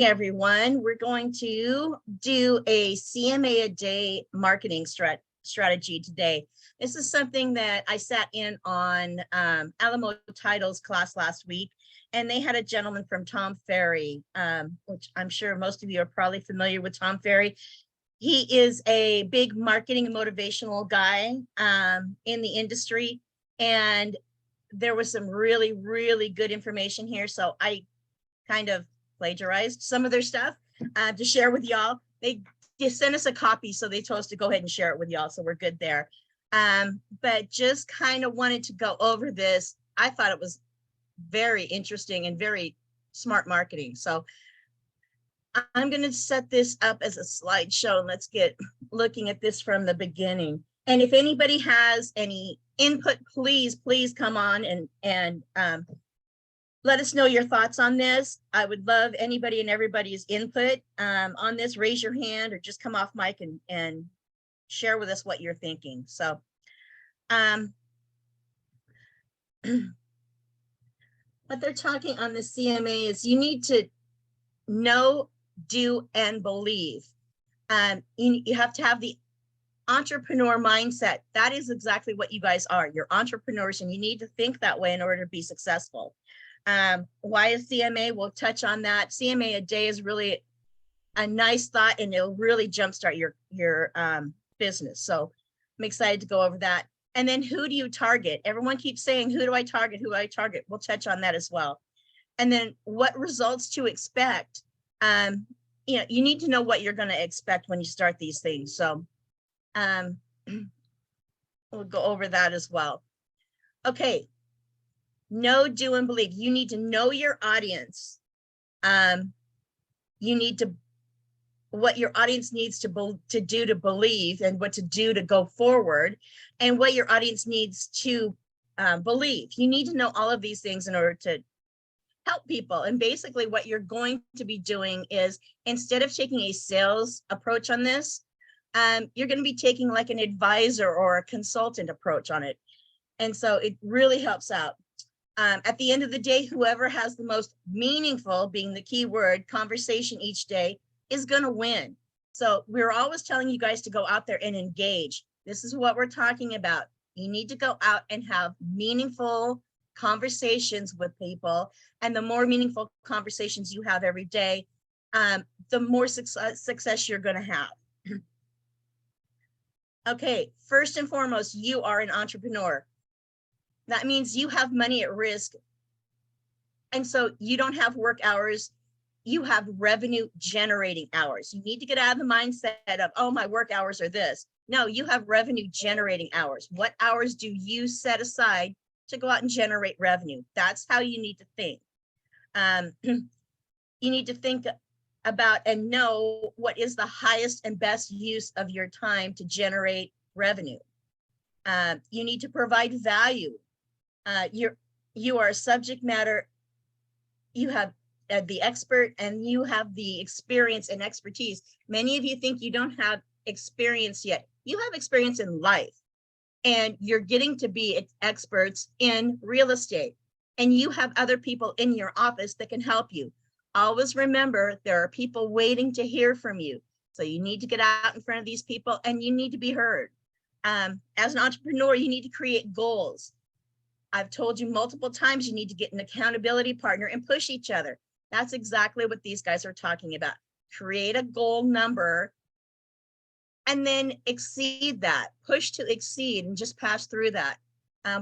everyone. We're going to do a CMA a day marketing strategy today. This is something that I sat in on Alamo Title's class last week, and they had a gentleman from Tom Ferry, which I'm sure most of you are probably familiar with Tom Ferry. He is a big marketing and motivational guy in the industry, and there was some really, really good information here. So I kind of plagiarized some of their stuff to share with y'all. They just sent us a copy, so they told us to go ahead and share it with y'all, so we're good there. But just kind of wanted to go over this. I thought it was very interesting and very smart marketing. So I'm going to set this up as a slideshow, and let's get looking at this from the beginning. And if anybody has any input, please come on and let us know your thoughts on this. I would love anybody and everybody's input on this. Raise your hand or just come off mic and share with us what you're thinking. So what they're talking on the CMA is you need to know, do, and believe. You have to have the entrepreneur mindset. That is exactly what you guys are. You're entrepreneurs, and you need to think that way in order to be successful. Why is CMA? We'll touch on that. CMA a day is really a nice thought, and it'll really jumpstart your business. So I'm excited to go over that. And then who do you target? Everyone keeps saying, who do I target? Who do I target? We'll touch on that as well. And then what results to expect? You need to know what you're going to expect when you start these things. So we'll go over that as well. Okay. Know, do, and believe. You need to know your audience. You need to, what your audience needs to do to believe, and what to do to go forward, and what your audience needs to believe. You need to know all of these things in order to help people. And basically what you're going to be doing is, instead of taking a sales approach on this, you're going to be taking like an advisor or a consultant approach on it. And so it really helps out. At the end of the day, whoever has the most meaningful, being the key word, conversation each day is going to win. So we're always telling you guys to go out there and engage. This is what we're talking about. You need to go out and have meaningful conversations with people. And the more meaningful conversations you have every day, the more success you're going to have. Okay, first and foremost, you are an entrepreneur. That means you have money at risk. And so you don't have work hours, you have revenue generating hours. You need to get out of the mindset of, oh, my work hours are this. No, you have revenue generating hours. What hours do you set aside to go out and generate revenue? That's how you need to think. You need to think about and know what is the highest and best use of your time to generate revenue. You need to provide value. You are a subject matter. You have the expert, and you have the experience and expertise. Many of you think you don't have experience yet. You have experience in life, and you're getting to be experts in real estate, and you have other people in your office that can help you. Always remember, there are people waiting to hear from you. So you need to get out in front of these people, and you need to be heard. As an entrepreneur, you need to create goals. I've told you multiple times, you need to get an accountability partner and push each other. That's exactly what these guys are talking about. Create a goal number and then exceed that, push to exceed, and just pass through that.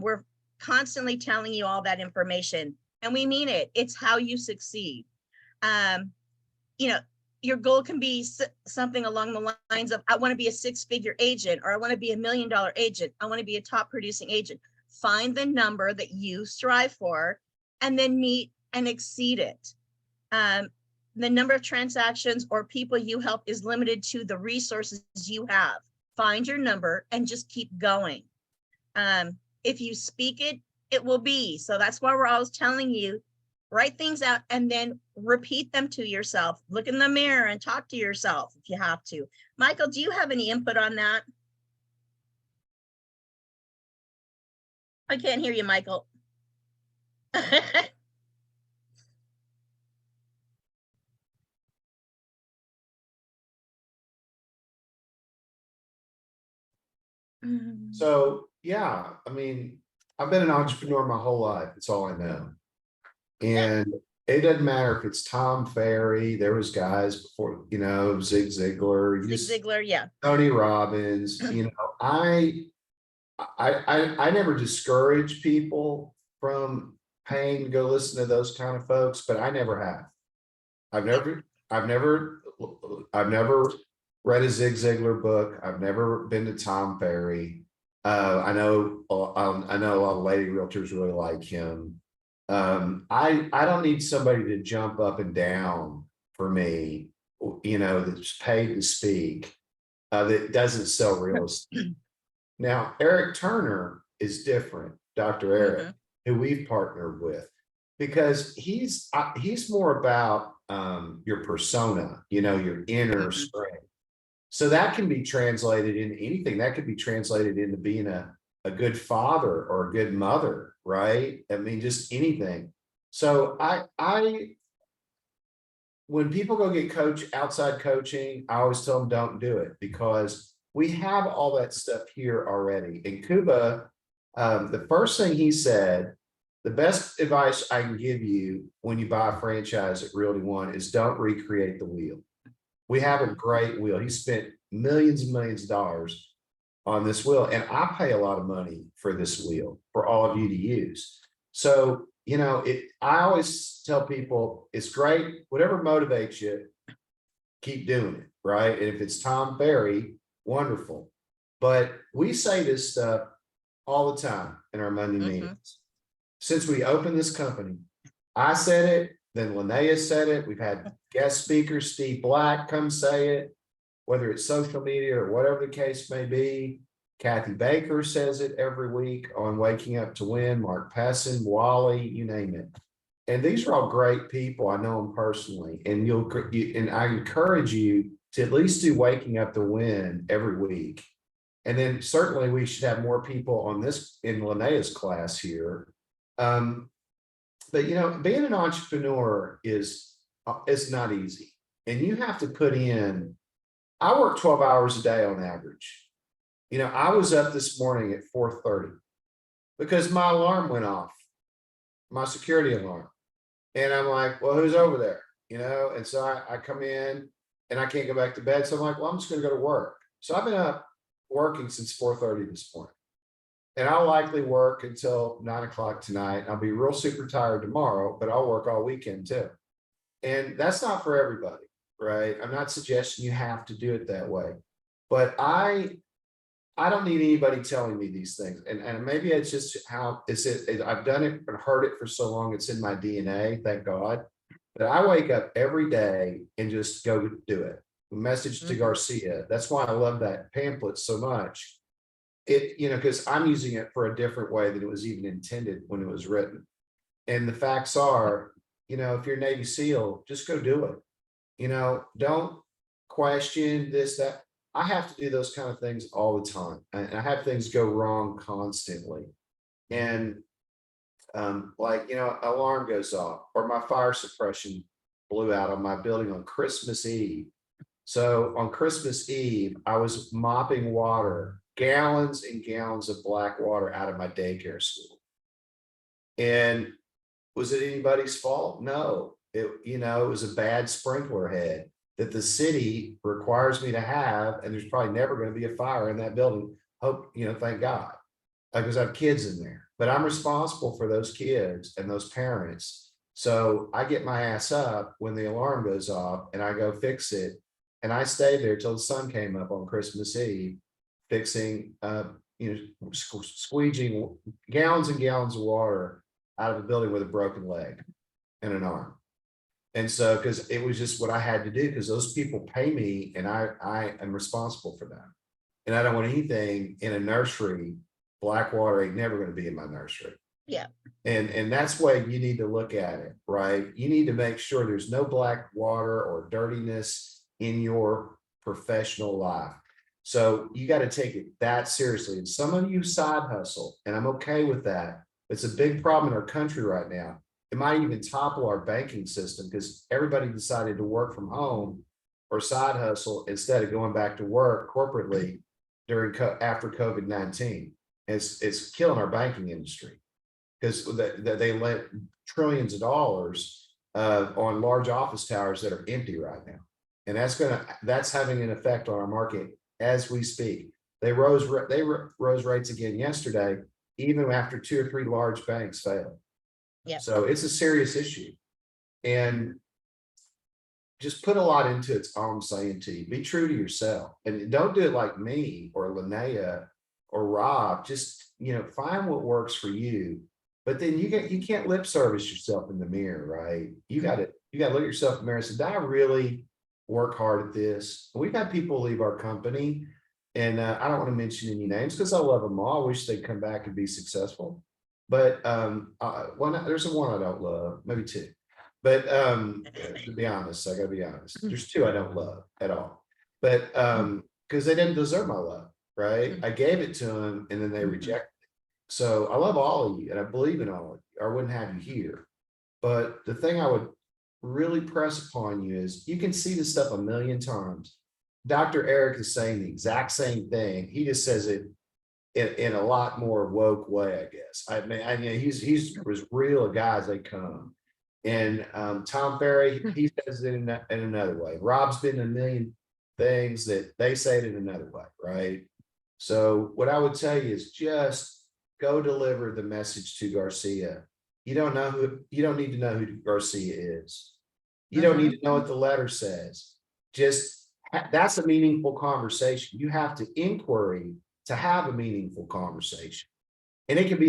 We're constantly telling you all that information, and we mean it. It's how you succeed. Your goal can be something along the lines of, I want to be a six-figure agent, or I want to be $1 million agent. I want to be a top producing agent. Find the number that you strive for and then meet and exceed it. The number of transactions or people you help is limited to the resources you have. Find your number and just keep going. If you speak it, it will be. So that's why we're always telling you, write things out and then repeat them to yourself. Look in the mirror and talk to yourself if you have to. Michael, do you have any input on that? I can't hear you, Michael. So, yeah, I mean, I've been an entrepreneur my whole life. It's all I know. And it doesn't matter if it's Tom Ferry, there was guys before, Zig Ziglar, Zig Ziglar, yeah. Tony Robbins, I never discourage people from paying to go listen to those kind of folks, but I never have. I've never, I've never, I've never read a Zig Ziglar book. I've never been to Tom Ferry. I know a lot of lady realtors really like him. I don't need somebody to jump up and down for me, that's paid to speak, that doesn't sell real estate. Now, Eric Turner is different, Dr. Eric, who we've partnered with, because he's more about your persona, your inner strength. So that can be translated into anything. That could be translated into being a good father or a good mother, right? I mean, just anything. So when people go get outside coaching, I always tell them don't do it, because we have all that stuff here already. In Cuba, the first thing he said, the best advice I can give you when you buy a franchise at Realty One is don't recreate the wheel. We have a great wheel. He spent millions and millions of dollars on this wheel, and I pay a lot of money for this wheel for all of you to use. So, I always tell people it's great, whatever motivates you, keep doing it, right? And if it's Tom Ferry, wonderful. But we say this stuff all the time in our Monday meetings. Since we opened this company, I said it, then Linnea said it. We've had guest speakers, Steve Black, come say it, whether it's social media or whatever the case may be. Kathy Baker says it every week on Waking Up to Win, Mark Pessin, Wally, you name it. And these are all great people. I know them personally. And and I encourage you to at least do Waking Up to Win every week. And then certainly we should have more people on this in Linnea's class here. But being an entrepreneur is not easy. And you have to put in, I work 12 hours a day on average. I was up this morning at 4:30 because my alarm went off, my security alarm. And I'm like, well, who's over there? And so I come in and I can't go back to bed. So I'm like, well, I'm just going to go to work. So I've been up working since 4:30 this morning. And I'll likely work until 9 o'clock tonight. I'll be real super tired tomorrow, but I'll work all weekend too. And that's not for everybody, right? I'm not suggesting you have to do it that way. But I don't need anybody telling me these things. And maybe it's just how I've done it and heard it for so long, it's in my DNA, thank God. That I wake up every day and just go do it. Message to Garcia. That's why I love that pamphlet so much. Because I'm using it for a different way than it was even intended when it was written. And the facts are, if you're Navy SEAL, just go do it. Don't question this, that. I have to do those kind of things all the time. And I have things go wrong constantly. And alarm goes off, or my fire suppression blew out on my building on Christmas Eve. So on Christmas Eve, I was mopping water, gallons and gallons of black water out of my daycare school. And was it anybody's fault? No. It was a bad sprinkler head that the city requires me to have, and there's probably never going to be a fire in that building. Hope, thank God, because I have kids in there, but I'm responsible for those kids and those parents. So I get my ass up when the alarm goes off and I go fix it. And I stayed there till the sun came up on Christmas Eve, fixing, squeegeeing gallons and gallons of water out of a building with a broken leg and an arm. And so, because it was just what I had to do, because those people pay me and I am responsible for them. And I don't want anything in a nursery. Blackwater ain't never going to be in my nursery. Yeah. And that's the way you need to look at it, right? You need to make sure there's no black water or dirtiness in your professional life. So you got to take it that seriously. And some of you side hustle, and I'm okay with that. It's a big problem in our country right now. It might even topple our banking system because everybody decided to work from home or side hustle instead of going back to work corporately. after COVID-19. It's killing our banking industry because they lent trillions of dollars on large office towers that are empty right now. And that's having an effect on our market as we speak. They rose rates again yesterday, even after 2 or 3 large banks failed. Yeah. So it's a serious issue. And just put a lot into it. All I'm saying to you, be true to yourself and don't do it like me or Linnea or Rob. Just, find what works for you. But then you can't lip service yourself in the mirror, right? You got to look at yourself in the mirror and say, did I really work hard at this? We've had people leave our company, and I don't want to mention any names because I love them all. I wish they'd come back and be successful. But there's one I don't love, maybe 2. But to be honest, I gotta be honest. There's 2 I don't love at all. But because they didn't deserve my love, right? I gave it to them and then they rejected it. So I love all of you and I believe in all of you, or I wouldn't have you here. But the thing I would really press upon you is you can see this stuff a million times. Dr. Eric is saying the exact same thing. He just says it in a lot more woke way, I guess. I mean, he's as real a guy as they come. And Tom Ferry, he says it in another way. Rob's been a million things that they say it in another way, right? So what I would tell you is just go deliver the message to Garcia. You don't need to know who Garcia is. You don't need to know what the letter says. Just that's a meaningful conversation. You have to inquiry to have a meaningful conversation. And it can be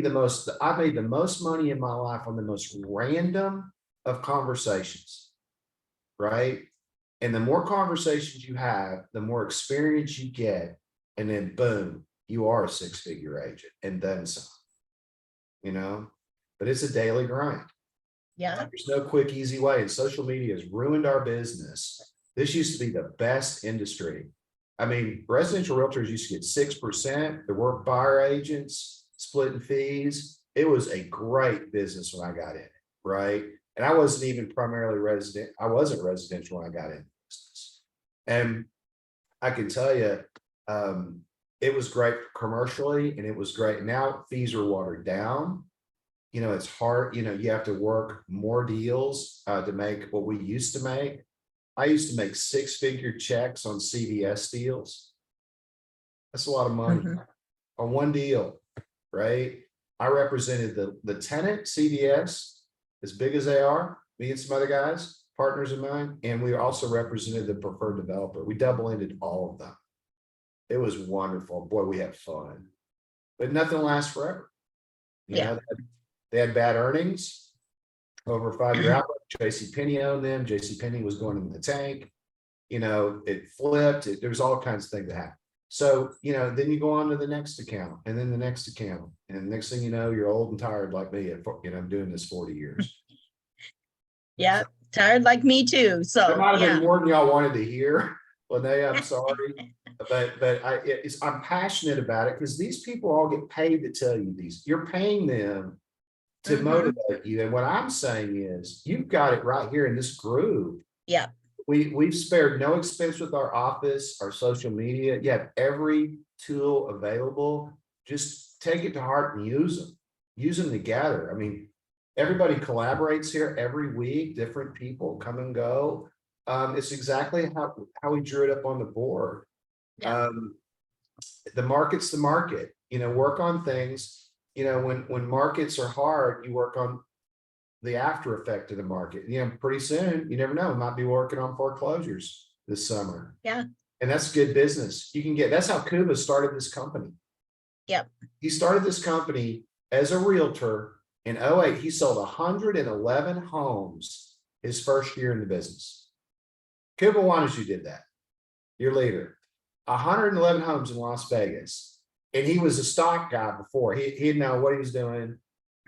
I've made the most money in my life on the most random of conversations, right? And the more conversations you have, the more experience you get. And then boom, you are a 6-figure agent and then some, but it's a daily grind. Yeah. There's no quick, easy way. And social media has ruined our business. This used to be the best industry. I mean, residential realtors used to get 6%. There were buyer agents splitting fees. It was a great business when I got in it, right? And I wasn't even primarily resident. I wasn't residential when I got into business. And I can tell you, it was great commercially and it was great. Now fees are watered down. It's hard, you have to work more deals to make what we used to make. I used to make 6-figure checks on CVS deals. That's a lot of money on one deal, right? I represented the tenant, CVS, as big as they are, me and some other guys, partners of mine, and we also represented the preferred developer. We double-ended all of them. It was wonderful. Boy, we had fun, but nothing lasts forever. They had bad earnings over a 5-year outlook. JCPenney owned them. JCPenney was going in the tank. It flipped. There was all kinds of things that happened. So, then you go on to the next account and then the next account. And the next thing you know, you're old and tired like me. I'm doing this 40 years. Yeah, tired like me too. So that might have been more than y'all wanted to hear. Linnea, I'm sorry. but I'm passionate about it because these people all get paid to tell you these. You're paying them to motivate you. And what I'm saying is you've got it right here in this group. Yeah. We've spared no expense with our office, our social media. You have every tool available. Just take it to heart and use them together. I mean, everybody collaborates here every week. Different people come and go. It's exactly how we drew it up on the board. Yeah. The market's the market. Work on things. When markets are hard, you work on the after effect of the market. Pretty soon, you never know, we might be working on foreclosures this summer. Yeah. And that's good business. That's how Kuba started this company. Yep. He started this company as a realtor in 2008. He sold 111 homes his first year in the business. Kuba Wanaju did that. Your leader. 111 homes in Las Vegas. And he was a stock guy before. He didn't know what he was doing.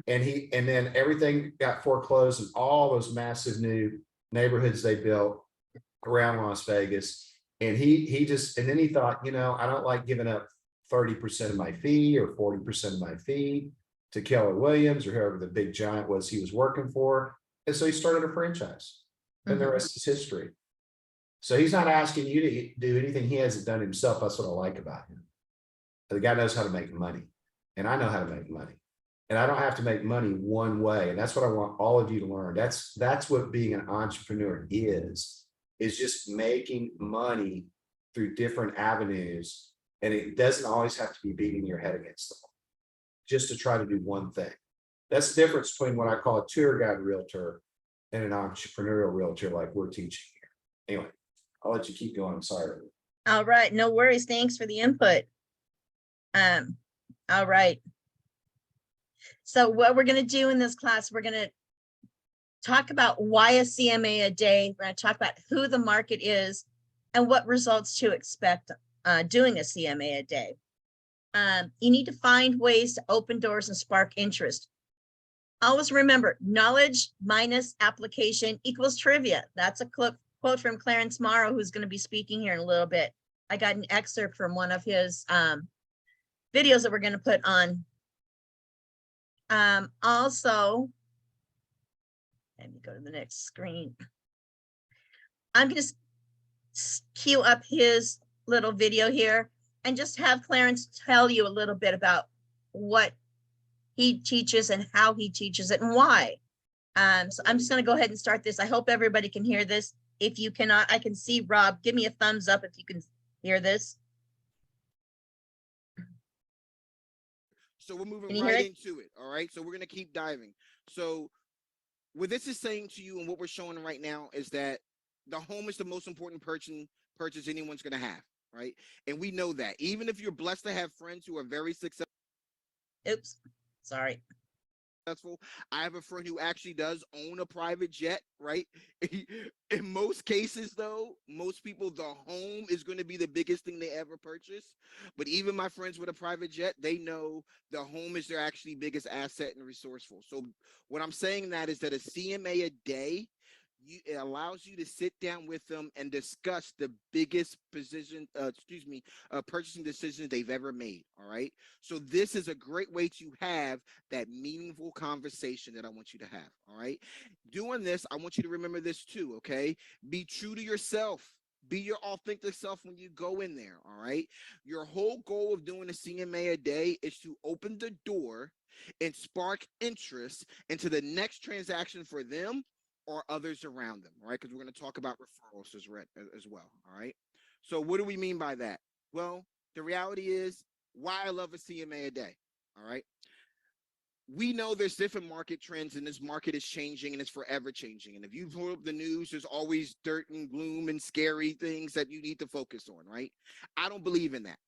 And then everything got foreclosed in all those massive new neighborhoods they built around Las Vegas. And then he thought, I don't like giving up 30% of my fee or 40% of my fee to Keller Williams or whoever the big giant was he was working for. And so he started a franchise. And the rest is history. So he's not asking you to do anything he hasn't done himself. That's what I like about him. The guy knows how to make money, and I know how to make money. And I don't have to make money one way. And that's what I want all of you to learn. That's what being an entrepreneur is just making money through different avenues. And it doesn't always have to be beating your head against the wall, just to try to do one thing. That's the difference between what I call a tour guide realtor and an entrepreneurial realtor like we're teaching here. Anyway, I'll let you keep going. I'm sorry. All right, no worries. Thanks for the input. All right. So what we're going to do in this class, we're going to talk about why a CMA a day. We're going to talk about who the market is and what results to expect doing a CMA a day. You need to find ways to open doors and spark interest. Always remember, knowledge minus application equals trivia. That's a quote from Clarence Morrow, who's going to be speaking here in a little bit. I got an excerpt from one of his videos that we're going to put on. Also, let me go to the next screen. I'm going to cue up his little video here and just have Clarence tell you a little bit about what he teaches and how he teaches it and why. So I'm just going to go ahead and start this. I hope everybody can hear this. If you cannot, I can see Rob. Give me a thumbs up if you can hear this. So we're moving right into it. All right. So we're going to keep diving. So what this is saying to you and what we're showing right now is that the home is the most important purchase anyone's going to have. Right. And we know that even if you're blessed to have friends who are very successful. Oops. Sorry. I have a friend who actually does own a private jet, right? In most cases, though, most people, the home is going to be the biggest thing they ever purchase. But even my friends with a private jet, they know the home is their actually biggest asset and resourceful. So what I'm saying that is that a CMA a day, it allows you to sit down with them and discuss the biggest purchasing decisions they've ever made. All right. So this is a great way to have that meaningful conversation that I want you to have. All right. Doing this, I want you to remember this too. Okay. Be true to yourself. Be your authentic self when you go in there. All right. Your whole goal of doing a CMA a day is to open the door and spark interest into the next transaction for them or others around them, right? Because we're going to talk about referrals as well, all right? So what do we mean by that? Well, the reality is why I love a CMA a day, all right? We know there's different market trends and this market is changing and it's forever changing. And if you pull up the news, there's always dirt and gloom and scary things that you need to focus on, right? I don't believe in that.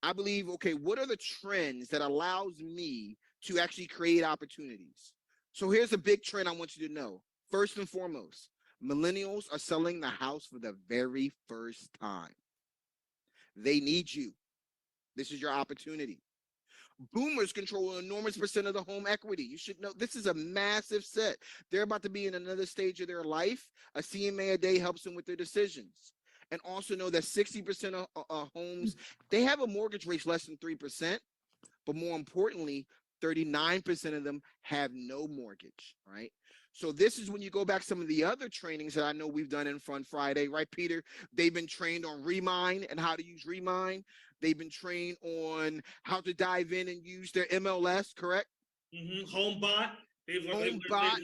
I believe, okay, what are the trends that allows me to actually create opportunities? So here's a big trend I want you to know. First and foremost, millennials are selling the house for the very first time. They need you. This is your opportunity. Boomers control an enormous percent of the home equity. You should know this is a massive set. They're about to be in another stage of their life. A CMA a day helps them with their decisions. And also know that 60% of homes, they have a mortgage rate less than 3%. But more importantly, 39% of them have no mortgage, right? So this is when you go back some of the other trainings that I know we've done in Fun Friday, right, Peter? They've been trained on Remine and how to use Remine. They've been trained on how to dive in and use their MLS, correct? HomeBot. HomeBot.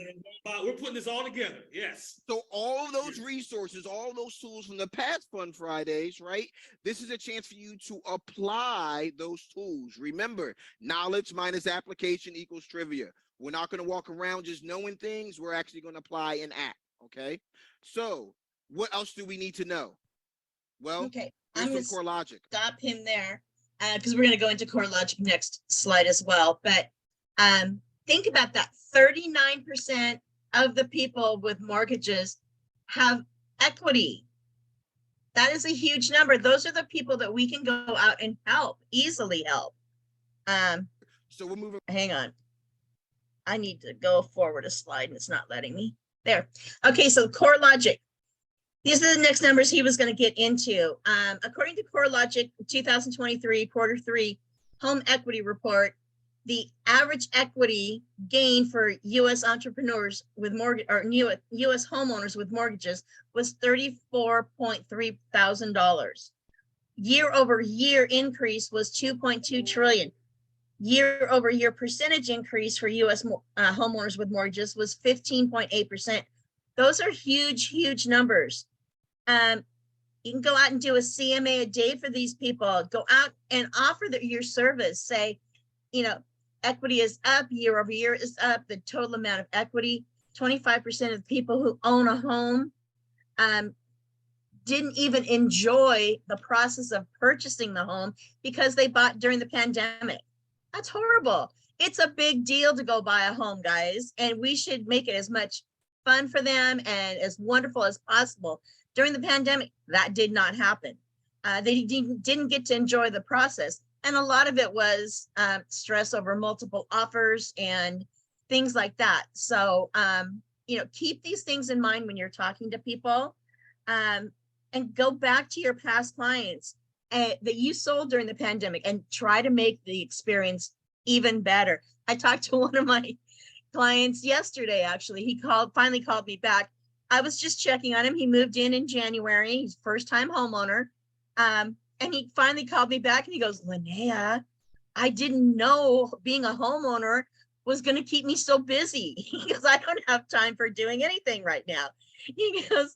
We're putting this all together. Yes. So all of those resources, all those tools from the past Fun Fridays, right? This is a chance for you to apply those tools. Remember, knowledge minus application equals trivia. We're not going to walk around just knowing things. We're actually going to apply and act. Okay. So what else do we need to know? Well, okay, I'm going to core logic. Stop him there because we're going to go into core logic next slide as well. But think about that. 39% of the people with mortgages have equity. That is a huge number. Those are the people that we can go out and easily help. So we're moving. Hang on. I need to go forward a slide and it's not letting me. There. Okay, so core logic. These are the next numbers he was going to get into. According to Core Logic 2023 quarter 3 home equity report, the average equity gain for U.S. entrepreneurs with mortgage or U.S. homeowners with mortgages was $34,300. year over year increase was 2.2 trillion. Year over year percentage increase for US homeowners with mortgages was 15.8%. Those are huge, huge numbers. You can go out and do a CMA a day for these people. Go out and offer your service. Say, you know, equity is up, year over year is up, the total amount of equity. 25% of people who own a home didn't even enjoy the process of purchasing the home because they bought during the pandemic. That's horrible. It's a big deal to go buy a home, guys, and we should make it as much fun for them and as wonderful as possible. During the pandemic, that did not happen. They didn't get to enjoy the process. And a lot of it was stress over multiple offers and things like that. So, keep these things in mind when you're talking to people, and go back to your past clients that you sold during the pandemic and try to make the experience even better. I talked to one of my clients yesterday, actually. He finally called me back. I was just checking on him. He moved in January. He's first-time homeowner. And he finally called me back and he goes, Linnea, I didn't know being a homeowner was going to keep me so busy. He goes, I don't have time for doing anything right now. He goes,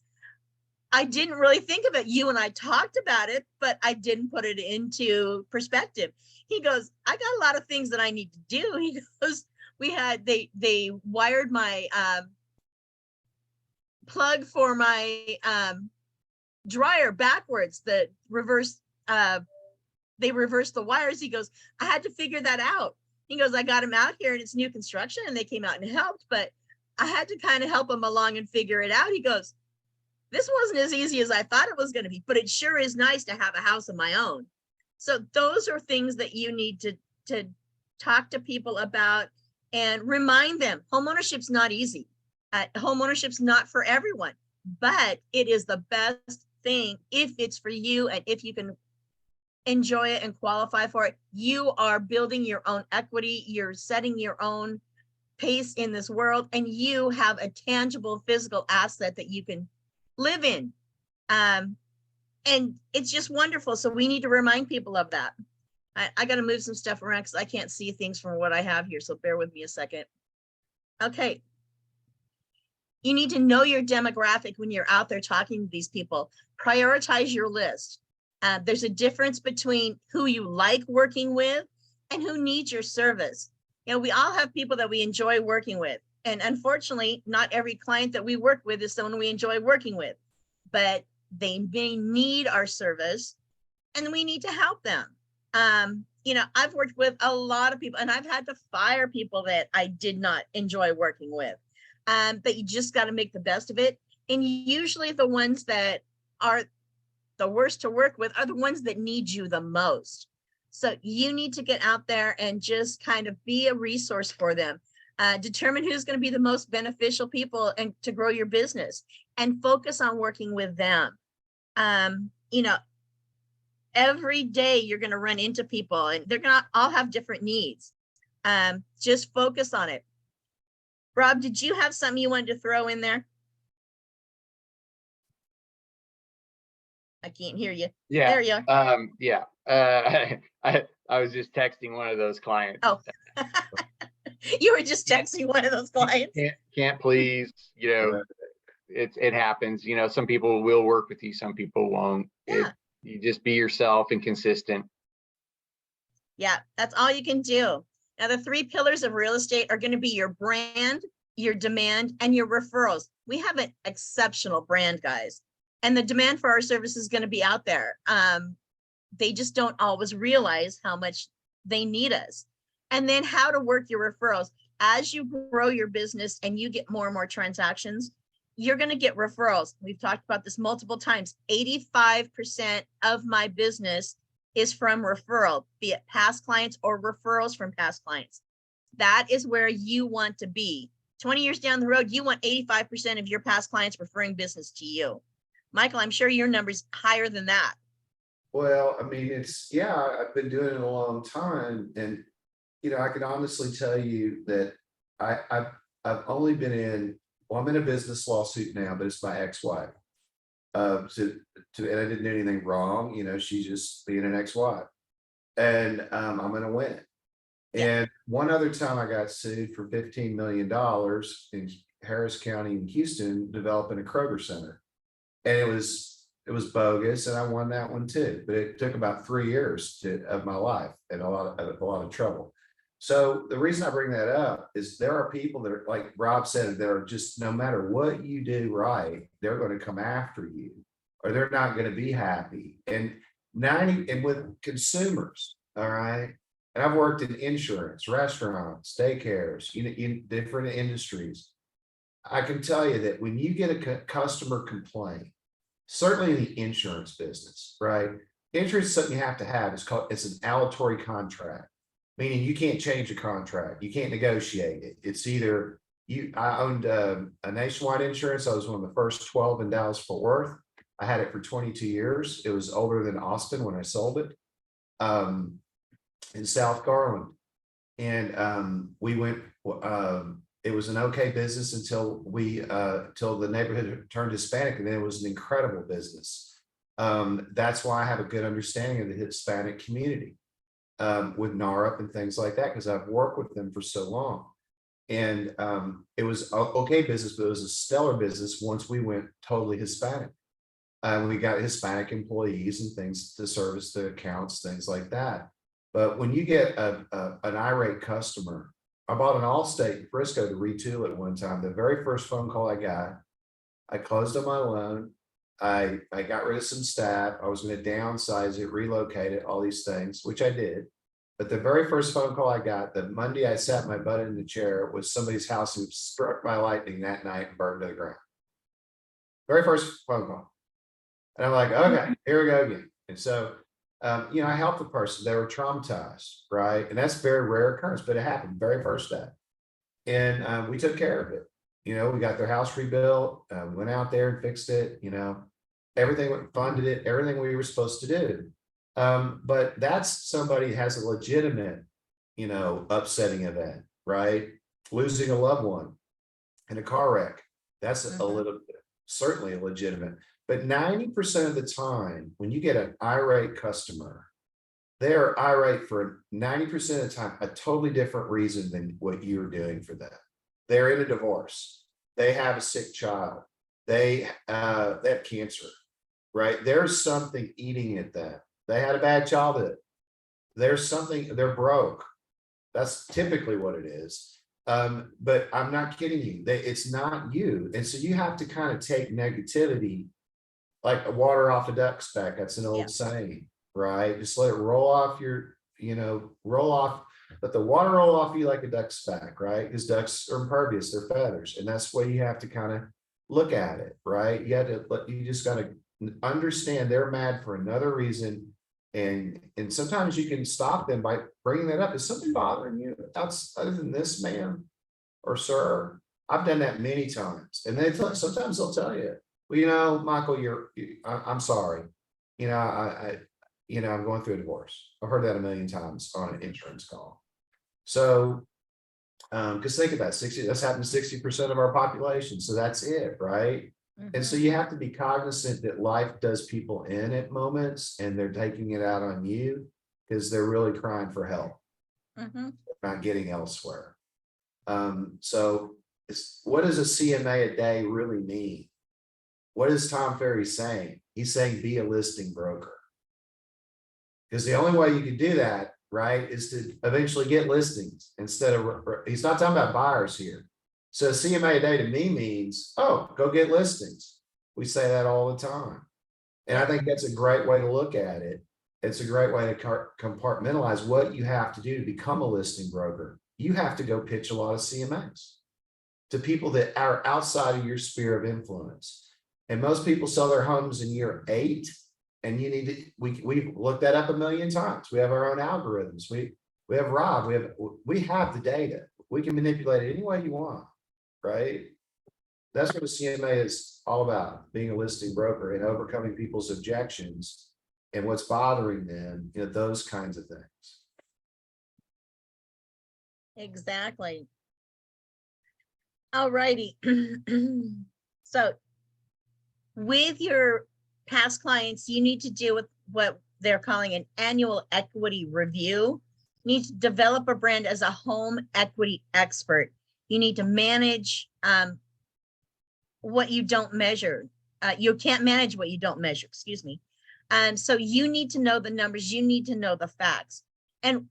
I didn't really think of it. You and I talked about it, but I didn't put it into perspective. He goes, I got a lot of things that I need to do. He goes, they wired my plug for my dryer backwards, they reversed the wires. He goes, I had to figure that out. He goes, I got him out here and it's new construction and they came out and helped, but I had to kind of help him along and figure it out. He goes, this wasn't as easy as I thought it was going to be, but it sure is nice to have a house of my own. So those are things that you need to talk to people about and remind them. Homeownership's not easy. Homeownership's not for everyone, but it is the best thing if it's for you and if you can enjoy it and qualify for it. You are building your own equity. You're setting your own pace in this world, and you have a tangible physical asset that you can live in. And it's just wonderful. So we need to remind people of that. I got to move some stuff around because I can't see things from what I have here. So bear with me a second. Okay. You need to know your demographic when you're out there talking to these people. Prioritize your list. There's a difference between who you like working with and who needs your service. We all have people that we enjoy working with. And unfortunately, not every client that we work with is someone we enjoy working with, but they may need our service and we need to help them. I've worked with a lot of people and I've had to fire people that I did not enjoy working with. But you just got to make the best of it. And usually the ones that are the worst to work with are the ones that need you the most. So you need to get out there and just kind of be a resource for them. Determine who's going to be the most beneficial people and to grow your business and focus on working with them. Every day you're going to run into people and they're going to all have different needs. Just focus on it. Rob, did you have something you wanted to throw in there? I can't hear you. Yeah. There you are. Yeah. I was just texting one of those clients. Oh, you were just texting one of those clients. Can't please, it happens. Some people will work with you, some people won't. Yeah. You just be yourself and consistent. Yeah, that's all you can do. Now, the 3 pillars of real estate are going to be your brand, your demand, and your referrals. We have an exceptional brand, guys, and the demand for our service is going to be out there. They just don't always realize how much they need us. And then how to work your referrals. As you grow your business and you get more and more transactions, you're going to get referrals. We've talked about this multiple times. 85% of my business is from referral, be it past clients or referrals from past clients. That is where you want to be. 20 years down the road, you want 85% of your past clients referring business to you. Michael, I'm sure your number's higher than that. Well, I mean, I've been doing it a long time. And, I can honestly tell you that I've only been I'm in a business lawsuit now, but it's my ex-wife. and I didn't do anything wrong, you know, she's just being an ex-wife. And I'm gonna win. Yeah. And one other time I got sued for $15 million in Harris County in Houston, developing a Kroger Center. And it was bogus, and I won that one too. But it took about 3 years of my life and a lot of trouble. So the reason I bring that up is there are people that are, like Rob said, that are just, no matter what you do right, they're going to come after you, or they're not going to be happy. And with consumers, all right. And I've worked in insurance, restaurants, daycares, in different industries. I can tell you that when you get a customer complaint, certainly in the insurance business, right? Insurance is something you have to have. It's an aleatory contract, meaning you can't change a contract. You can't negotiate it. It's either I owned a nationwide insurance. I was one of the first 12 in Dallas Fort Worth. I had it for 22 years. It was older than Austin when I sold it, in South Garland. And we went, it was an okay business until till the neighborhood turned Hispanic, and then it was an incredible business. That's why I have a good understanding of the Hispanic community, with NARUP and things like that, because I've worked with them for so long. And it was okay business, but it was a stellar business once we went totally Hispanic. We got Hispanic employees and things to service the accounts, things like that. But when you get an irate customer, I bought an Allstate in Frisco to retool it one time. The very first phone call I got, I closed on my loan. I got rid of some staff. I was going to downsize it, relocate it, all these things, which I did. But the very first phone call I got, the Monday I sat my butt in the chair, was somebody's house who was struck by lightning that night and burned to the ground. Very first phone call. And I'm like, okay, here we go again. And so, you know, I helped the person. They were traumatized, right? And that's a very rare occurrence, but it happened very first day. And we took care of it. You know, we got their house rebuilt, went out there and fixed it, you know, everything, funded it, everything we were supposed to do. But that's somebody who has a legitimate, you know, upsetting event, right? Losing a loved one in a car wreck. That's a little bit, certainly a legitimate. But 90% of the time, when you get an irate customer, they are irate for 90% of the time a totally different reason than what you're doing for them. They're in a divorce. They have a sick child. They have cancer, right? There's something eating at them. They had a bad childhood. There's something, they're broke. That's typically what it is. But I'm not kidding you. It's not you. And so you have to kind of take negativity like water off a duck's back. That's an old saying, right? Just let it roll off your, you know, let the water roll off you like a duck's back, right? Because ducks are impervious, they're feathers. And that's why you have to kind of look at it, right? You just got to understand they're mad for another reason. And sometimes you can stop them by bringing that up. Is something bothering you other than this, ma'am or sir? I've done that many times. And sometimes they'll tell you, well, you know, Michael, I'm sorry. You know, I'm going through a divorce. I've heard that a million times on an insurance call. So, because think about it, that's happened to 60% of our population. So that's it, right? And so you have to be cognizant that life does people in at moments, and they're taking it out on you because they're really crying for help, not getting elsewhere. So what does a CMA a day really mean? What is Tom Ferry saying? He's saying be a listing broker. Because the only way you can do that, right, is to eventually get listings instead of, he's not talking about buyers here. So CMA a day to me means, oh, go get listings. We say that all the time. And I think that's a great way to look at it. It's a great way to compartmentalize what you have to do to become a listing broker. You have to go pitch a lot of CMAs to people that are outside of your sphere of influence. And most people sell their homes in year 8. And you need to, we've looked that up a million times. We have our own algorithms. We have Rob, we have the data. We can manipulate it any way you want, right? That's what a CMA is all about, being a listing broker and overcoming people's objections and what's bothering them, you know, those kinds of things. Exactly. All righty. So with your past clients, you need to deal with what they're calling an annual equity review. You need to develop a brand as a home equity expert. You need to manage what you don't measure. You can't manage what you don't measure, excuse me. So you need to know the numbers, you need to know the facts, and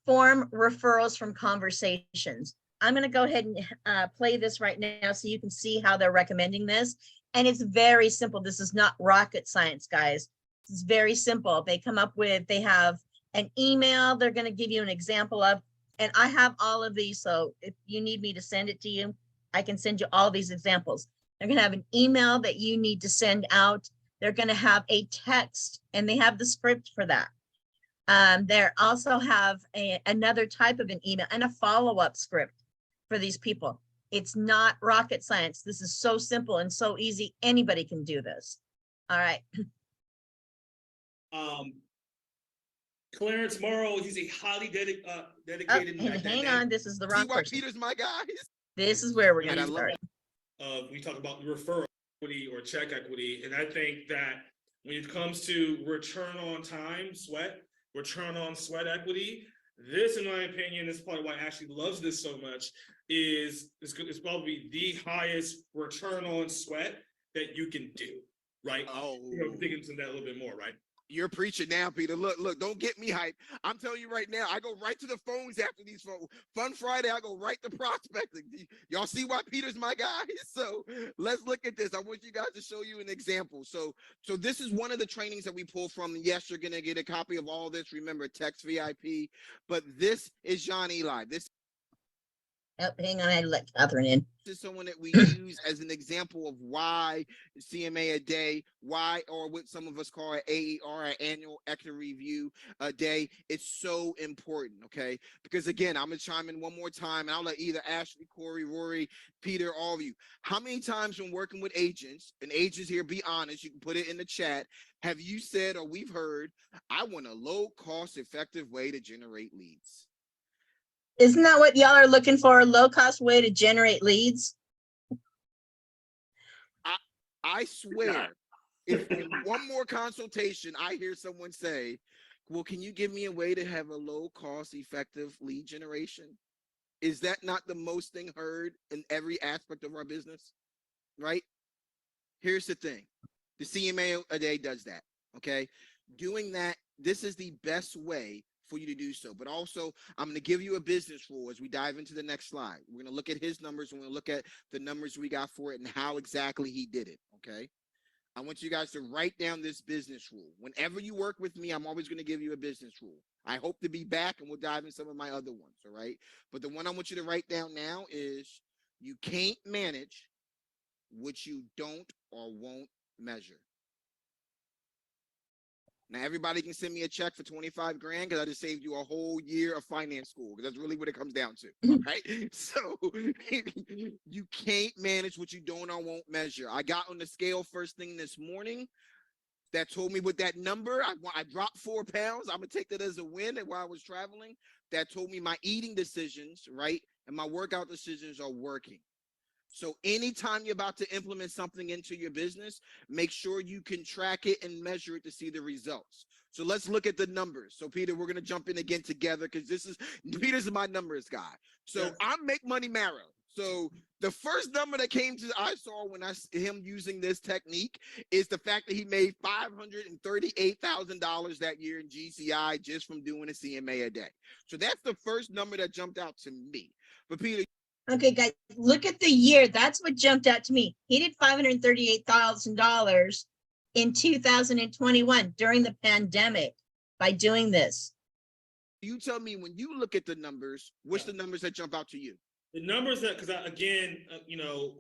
form referrals from conversations. I'm going to go ahead and play this right now so you can see how they're recommending this. And it's very simple. This is not rocket science, guys. It's very simple. They come up with, they have an email they're going to give you an example of, and I have all of these. So if you need me to send it to you, I can send you all these examples. They're going to have an email that you need to send out. They're going to have a text, and they have the script for that. They also have another type of an email and a follow-up script for these people. It's not rocket science. This is so simple and so easy. Anybody can do this. All right. Clarence Morrow, he's a highly Oh, dedicated. hang on. This is the wrong See why person. Peter's my guy? This is where we're Man, going I to love start. We talk about referral equity or check equity, and I think that when it comes to return on time, return on sweat equity, this, in my opinion, is probably why Ashley loves this so much. It's probably the highest return on sweat that you can do, right? Oh, Dig into that a little bit more, right? you're preaching now, Peter. Look, don't get me hyped. I'm telling you right now, I go right to the phones after these phones. Fun Friday, I go right to prospecting. Y'all see why Peter's my guy? So let's look at this. I want you guys to show you an example. So this is one of the trainings that we pull from. Yes, you're gonna get a copy of all this. Remember, text VIP. But this is John Eli. This Oh, hang on. I had to let Catherine in. is someone that we use as an example of why CMA a day, why, or what some of us call an AER, an annual equity review a day. It's so important, okay? Because again, I'm gonna chime in one more time, and I'll let either Ashley, Corey, Rory, Peter, all of you. How many times when working with agents, and agents here, be honest, you can put it in the chat, have you said or we've heard, I want a low cost, effective way to generate leads? Isn't that what y'all are looking for? A low cost way to generate leads? I swear, if in one more consultation, I hear someone say, well, can you give me a way to have a low cost, effective lead generation? Is that not the most thing heard in every aspect of our business? Right? Here's the thing. The CMA a day does that. Okay. Doing that, this is the best way for you to do so. But also, I'm going to give you a business rule as we dive into the next slide. We're going to look at his numbers. We're going to look at the numbers we got for it and how exactly he did it. Okay. I want you guys to write down this business rule. Whenever you work with me, I'm always going to give you a business rule. I hope to be back and we'll dive in some of my other ones. All right. But the one I want you to write down now is you can't manage what you don't or won't measure. Now, everybody can send me a check for 25 grand because I just saved you a whole year of finance school, because that's really what it comes down to. Right? So you can't manage what you don't or won't measure. I got on the scale first thing this morning. That told me with that number, I dropped 4 pounds. I'm going to take that as a win. And while I was traveling, that told me my eating decisions, right, and my workout decisions are working. So anytime you're about to implement something into your business, make sure you can track it and measure it to see the results. So let's look at the numbers. So Peter, we're going to jump in again together because Peter's my numbers guy. So yeah. I'm Make Money Marrow. So the first number that I saw when him using this technique is the fact that he made $538,000 that year in GCI just from doing a CMA a day. So that's the first number that jumped out to me. But Peter, okay, guys, look at the year. That's what jumped out to me. He did $538,000 in 2021 during the pandemic by doing this. You tell me, when you look at the numbers, what's the numbers that jump out to you? The numbers that, because again,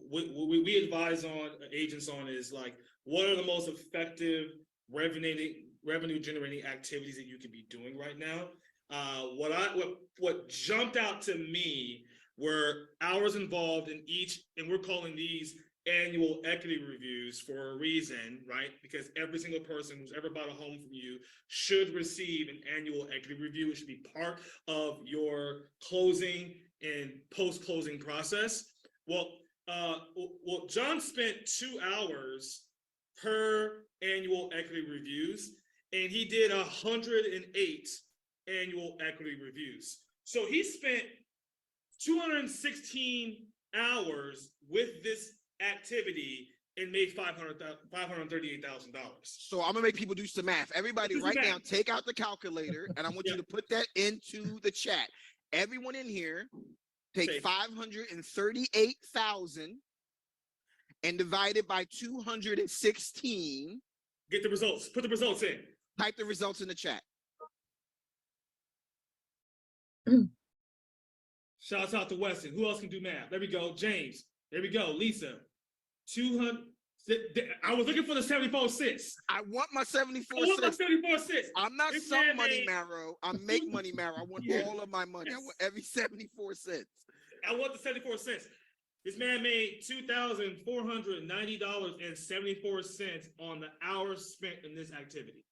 what we advise on agents on is like, what are the most effective revenue generating activities that you could be doing right now? What jumped out to me were hours involved in each, and we're calling these annual equity reviews for a reason, right? Because every single person who's ever bought a home from you should receive an annual equity review. It should be part of your closing and post-closing process. Well, John spent 2 hours per annual equity reviews, and he did 108 annual equity reviews. So he spent 216 hours with this activity and made $538,000. So I'm gonna make people do some math. Everybody Do some right now, math. take out the calculator and I want you Yeah. to put that into the chat. Everyone in here, take Say. 538,000 and divide it by 216. Get the results. Put the results in. Type the results in the chat. Shouts out to Weston. Who else can do math? There we go. James. There we go. Lisa. 200. I was looking for the 74 cents. I want my 74 I want my cents. 74 cents. I'm not This some man money made- marrow. I make money marrow. I want Yeah. all of my money. I want every 74 cents. I want the 74 cents. This man made $2,490.74 on the hours spent in this activity.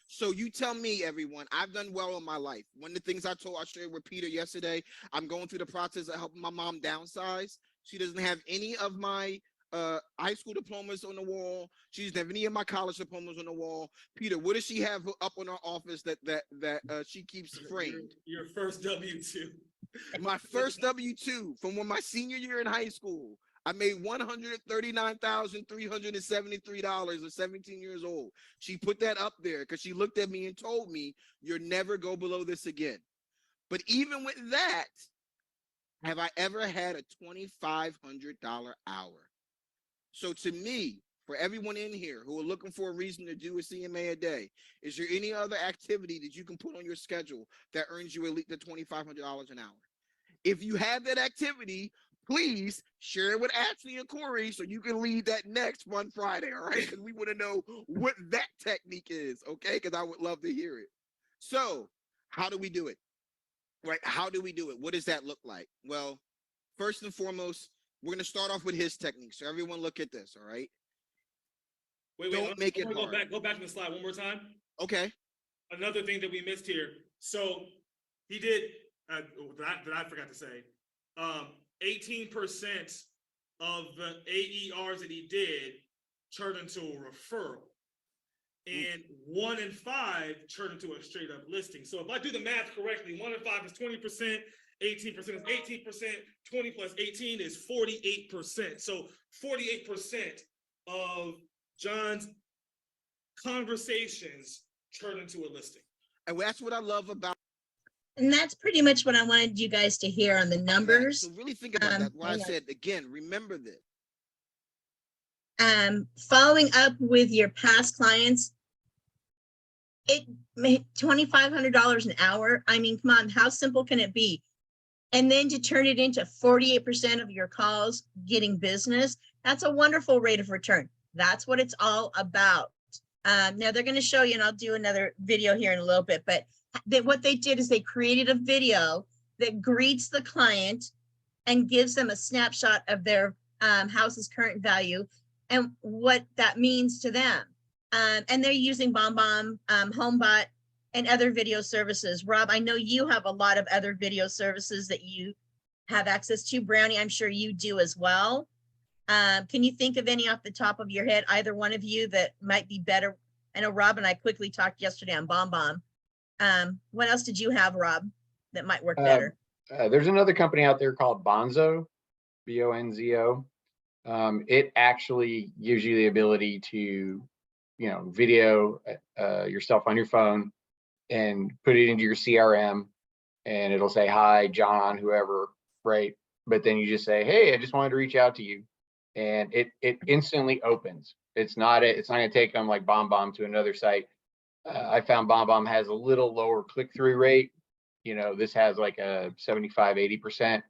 So you tell me, everyone, I've done well in my life. One of the things I shared with Peter yesterday, I'm going through the process of helping my mom downsize. She doesn't have any of my high school diplomas on the wall. She doesn't have any of my college diplomas on the wall. Peter, what does she have up in her office that she keeps framed? Your first W-2. My first W-2 from my senior year in high school. I made $139,373 at 17 years old. She put that up there because she looked at me and told me, you'll never go below this again. But even with that, have I ever had a $2,500 hour? So to me, for everyone in here who are looking for a reason to do a CMA a day, is there any other activity that you can put on your schedule that earns you at least the $2,500 an hour? If you have that activity, please share it with Ashley and Corey so you can lead that next Fun Friday, all right? Because we want to know what that technique is, okay? Because I would love to hear it. So how do we do it? Right? How do we do it? What does that look like? Well, first and foremost, we're going to start off with his technique. So everyone look at this, all right? Wait, Don't make it go hard. Go back to the slide one more time. Okay. Another thing that we missed here. So he did, that I forgot to say, 18% of the AERs that he did turned into a referral. And 1 in 5 turned into a straight up listing. So if I do the math correctly, 1 in 5 is 20%, 18% is 18%, 20 plus 18 is 48%. So 48% of John's conversations turned into a listing. And that's what I love about. And that's pretty much what I wanted you guys to hear on the numbers. So really think about that. Why I hang on. said, again, remember this. Following up with your past clients, it made $2,500 an hour. I mean, come on, how simple can it be? And then to turn it into 48% of your calls getting business, that's a wonderful rate of return. That's what it's all about. Now they're going to show you, and I'll do another video here in a little bit, but what they did is they created a video that greets the client and gives them a snapshot of their house's current value and what that means to them. And they're using BombBomb, HomeBot, and other video services. Rob, I know you have a lot of other video services that you have access to. Brownie, I'm sure you do as well. Can you think of any off the top of your head, either one of you that might be better? I know Rob and I quickly talked yesterday on BombBomb. What else did you have, Rob, that might work better? There's another company out there called Bonzo, Bonzo. It actually gives you the ability to, video yourself on your phone and put it into your CRM, and it'll say, hi, John, whoever, right? But then you just say, hey, I just wanted to reach out to you. And it instantly opens. It's not going to take them like BombBomb to another site. I found BombBomb has a little lower click-through rate. This has like a 75-80%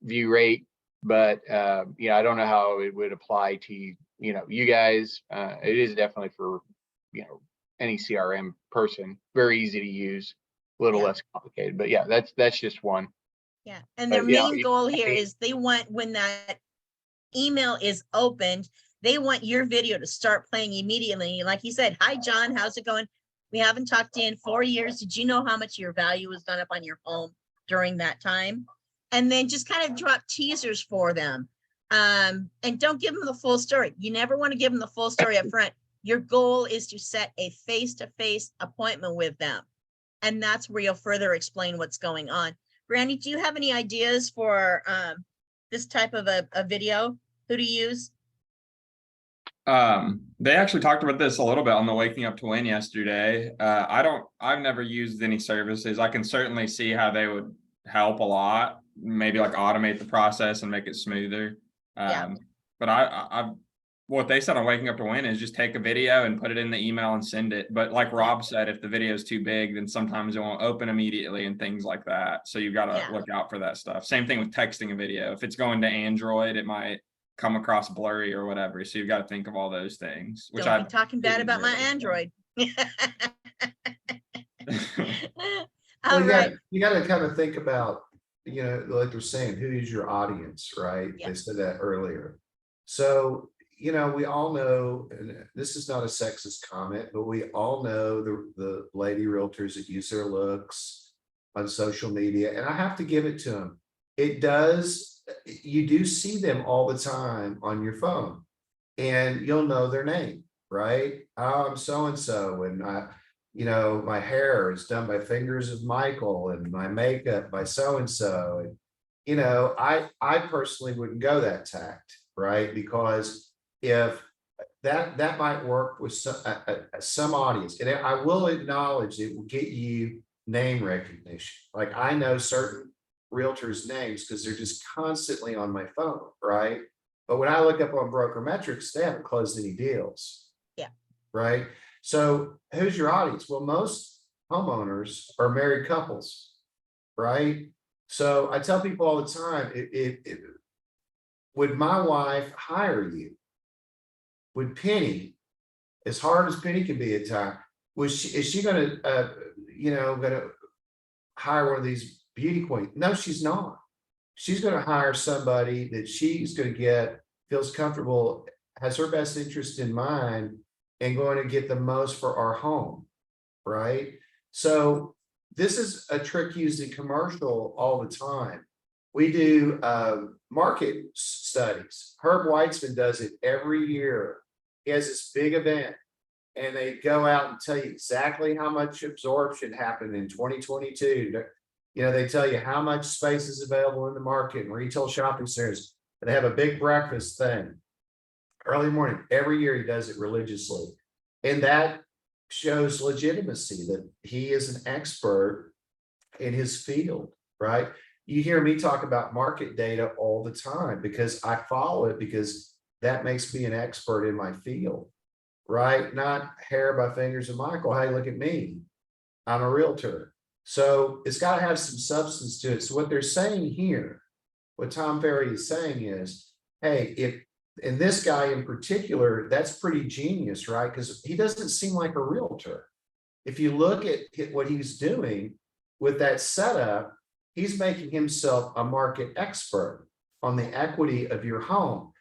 view rate, but I don't know how it would apply to you guys. It is definitely for any CRM person. Very easy to use, a little less complicated. But yeah, that's just one. Yeah, and their main goal here is they want, when that email is opened, they want your video to start playing immediately. Like he said, hi, John, how's it going? We haven't talked in 4 years. Did you know how much your value was done up on your home during that time? And then just kind of drop teasers for them. And don't give them the full story. You never want to give them the full story up front. Your goal is to set a face-to-face appointment with them. And that's where you'll further explain what's going on. Brandy, do you have any ideas for this type of a video? Who to use? They actually talked about this a little bit on the Waking Up to Win yesterday. I've never used any services. I can certainly see how they would help a lot, maybe like automate the process and make it smoother. Yeah. But what they said on Waking Up to Win is just take a video and put it in the email and send it. But like Rob said, if the video is too big, then sometimes it won't open immediately and things like that. So you've got to look out for that stuff. Same thing with texting a video. If it's going to Android, it might come across blurry or whatever. So you've got to think of all those things. Which Don't be talking bad about my Android. All right. You got to kind of think about, like they're saying, who is your audience, right? Yeah. They said that earlier. So, we all know, and this is not a sexist comment, but we all know the lady realtors that use their looks on social media. And I have to give it to them. You do see them all the time on your phone, and you'll know their name, right? Oh, I'm so-and-so, and my hair is done by Fingers of Michael, and my makeup by so-and-so. And, I personally wouldn't go that tact, right? Because if that might work with some audience, and I will acknowledge it will get you name recognition. Like I know certain realtors' names because they're just constantly on my phone, right? But when I look up on Broker Metrics, they haven't closed any deals. Yeah. Right. So who's your audience? Well, most homeowners are married couples, right? So I tell people all the time, would my wife hire you? Would Penny, as hard as Penny can be at times, is she going to hire one of these beauty queens? No, she's not. She's going to hire somebody that she's going to feels comfortable, has her best interest in mind, and going to get the most for our home, right? So this is a trick used in commercial all the time. We do market studies. Herb Weitzman does it every year. He has this big event, and they go out and tell you exactly how much absorption happened in 2022. They tell you how much space is available in the market and retail shopping centers. They have a big breakfast thing early morning. Every year he does it religiously. And that shows legitimacy that he is an expert in his field, right? You hear me talk about market data all the time because I follow it, because that makes me an expert in my field, right? Not hair by Fingers of Michael. Hey, look at me. I'm a realtor. So it's got to have some substance to it. So what they're saying here, what Tom Ferry is saying is, hey, and this guy in particular, that's pretty genius, right? Because he doesn't seem like a realtor. If you look at what he's doing with that setup, he's making himself a market expert on the equity of your home.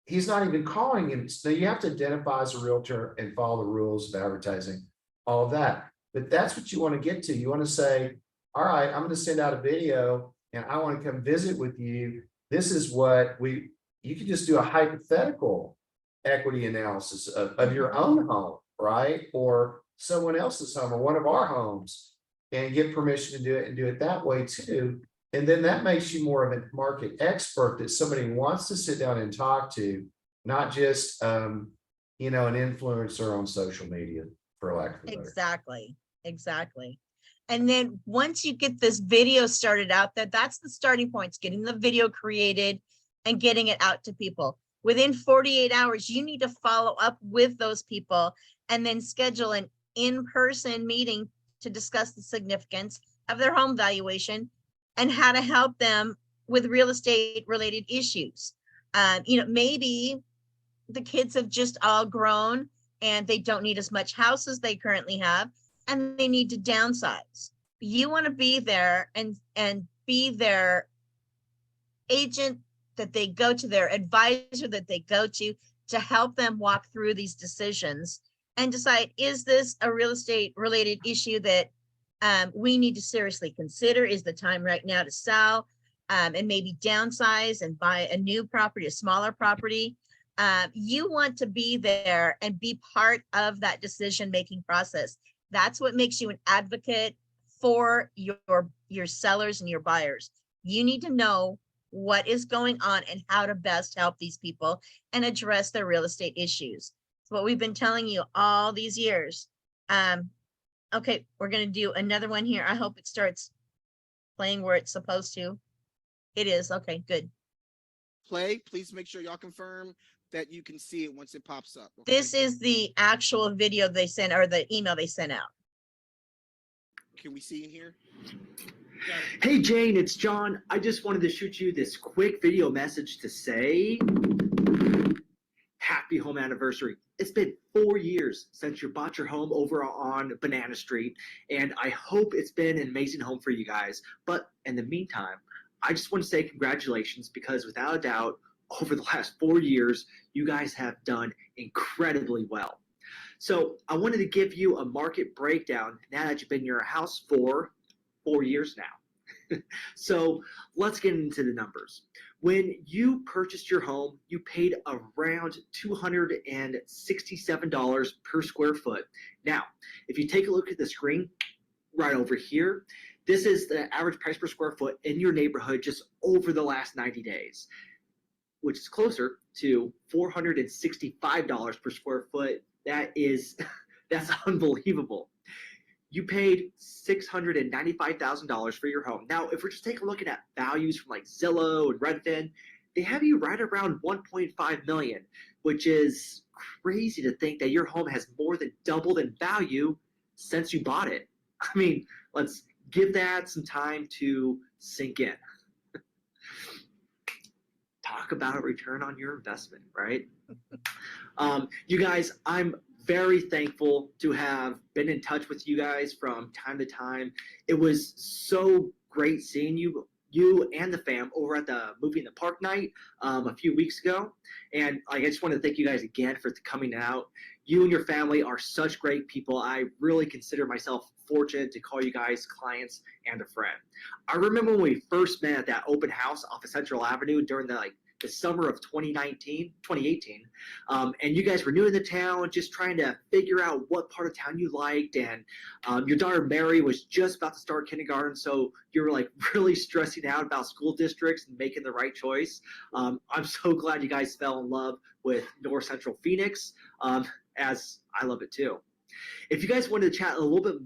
He's not even calling him. So you have to identify as a realtor and follow the rules of advertising, all of that. But that's what you want to get to. You want to say, all right, I'm going to send out a video and I want to come visit with you. This is what you can just do a hypothetical equity analysis of your own home, right? Or someone else's home or one of our homes, and get permission to do it and do it that way too. And then that makes you more of a market expert that somebody wants to sit down and talk to, not just, an influencer on social media, for lack of a better. Exactly. And then once you get this video started out, that's the starting points, getting the video created and getting it out to people. Within 48 hours, you need to follow up with those people and then schedule an in-person meeting to discuss the significance of their home valuation and how to help them with real estate related issues. Maybe the kids have just all grown and they don't need as much house as they currently have, and they need to downsize. You want to be there and be their agent that they go to, their advisor that they go to help them walk through these decisions and decide, is this a real estate related issue that we need to seriously consider? Is the time right now to sell? and maybe downsize and buy a new property, a smaller property, you want to be there and be part of that decision-making process. That's what makes you an advocate for your sellers and your buyers. You need to know what is going on and how to best help these people and address their real estate issues. It's what we've been telling you all these years. Okay, we're going to do another one here. I hope it starts playing where it's supposed to. It is. Okay, good. Play. Please make sure y'all confirm that you can see it once it pops up. Okay? This is the actual video they sent, or the email they sent out. Can we see in here? Hey Jane, it's John. I just wanted to shoot you this quick video message to say happy home anniversary. It's been 4 years since you bought your home over on Banana Street, and I hope it's been an amazing home for you guys. But in the meantime, I just want to say congratulations, because without a doubt, over the last 4 years, you guys have done incredibly well. So I wanted to give you a market breakdown now that you've been in your house for 4 years now. So let's get into the numbers. When you purchased your home, you paid around $267 per square foot. Now, if you take a look at the screen right over here, this is the average price per square foot in your neighborhood just over the last 90 days, which is closer to $465 per square foot. That's unbelievable. You paid $695,000 for your home. Now, if we're just taking a look at values from like Zillow and Redfin, they have you right around 1.5 million, which is crazy to think that your home has more than doubled in value since you bought it. I mean, let's give that some time to sink in. Talk about a return on your investment, right? You guys, I'm very thankful to have been in touch with you guys from time to time. It was so great seeing you and the fam over at the movie in the park night a few weeks ago. And I just want to thank you guys again for coming out. You and your family are such great people. I really consider myself fortunate to call you guys clients and a friend. I remember when we first met at that open house off of Central Avenue during the summer of 2018, and you guys were new in the town, just trying to figure out what part of town you liked, and your daughter Mary was just about to start kindergarten, so you were like really stressing out about school districts and making the right choice. I'm so glad you guys fell in love with North Central Phoenix, as I love it too. If you guys wanted to chat a little bit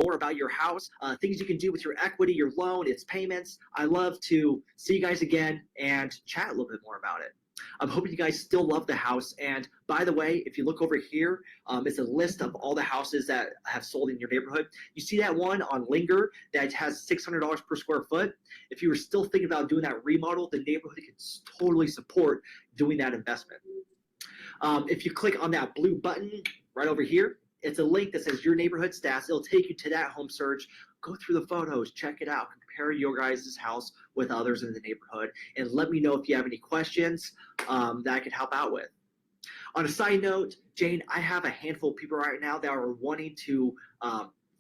more about your house, things you can do with your equity, your loan, its payments, I love to see you guys again and chat a little bit more about it. I'm hoping you guys still love the house. And by the way, if you look over here, it's a list of all the houses that have sold in your neighborhood. You see that one on Linger that has $600 per square foot. If you were still thinking about doing that remodel, the neighborhood can totally support doing that investment. If you click on that blue button right over here, it's a link that says your neighborhood stats. It'll take you to that home search. Go through the photos, check it out, compare your guys' house with others in the neighborhood, and let me know if you have any questions that I can help out with. On a side note, Jane, I have a handful of people right now that are wanting to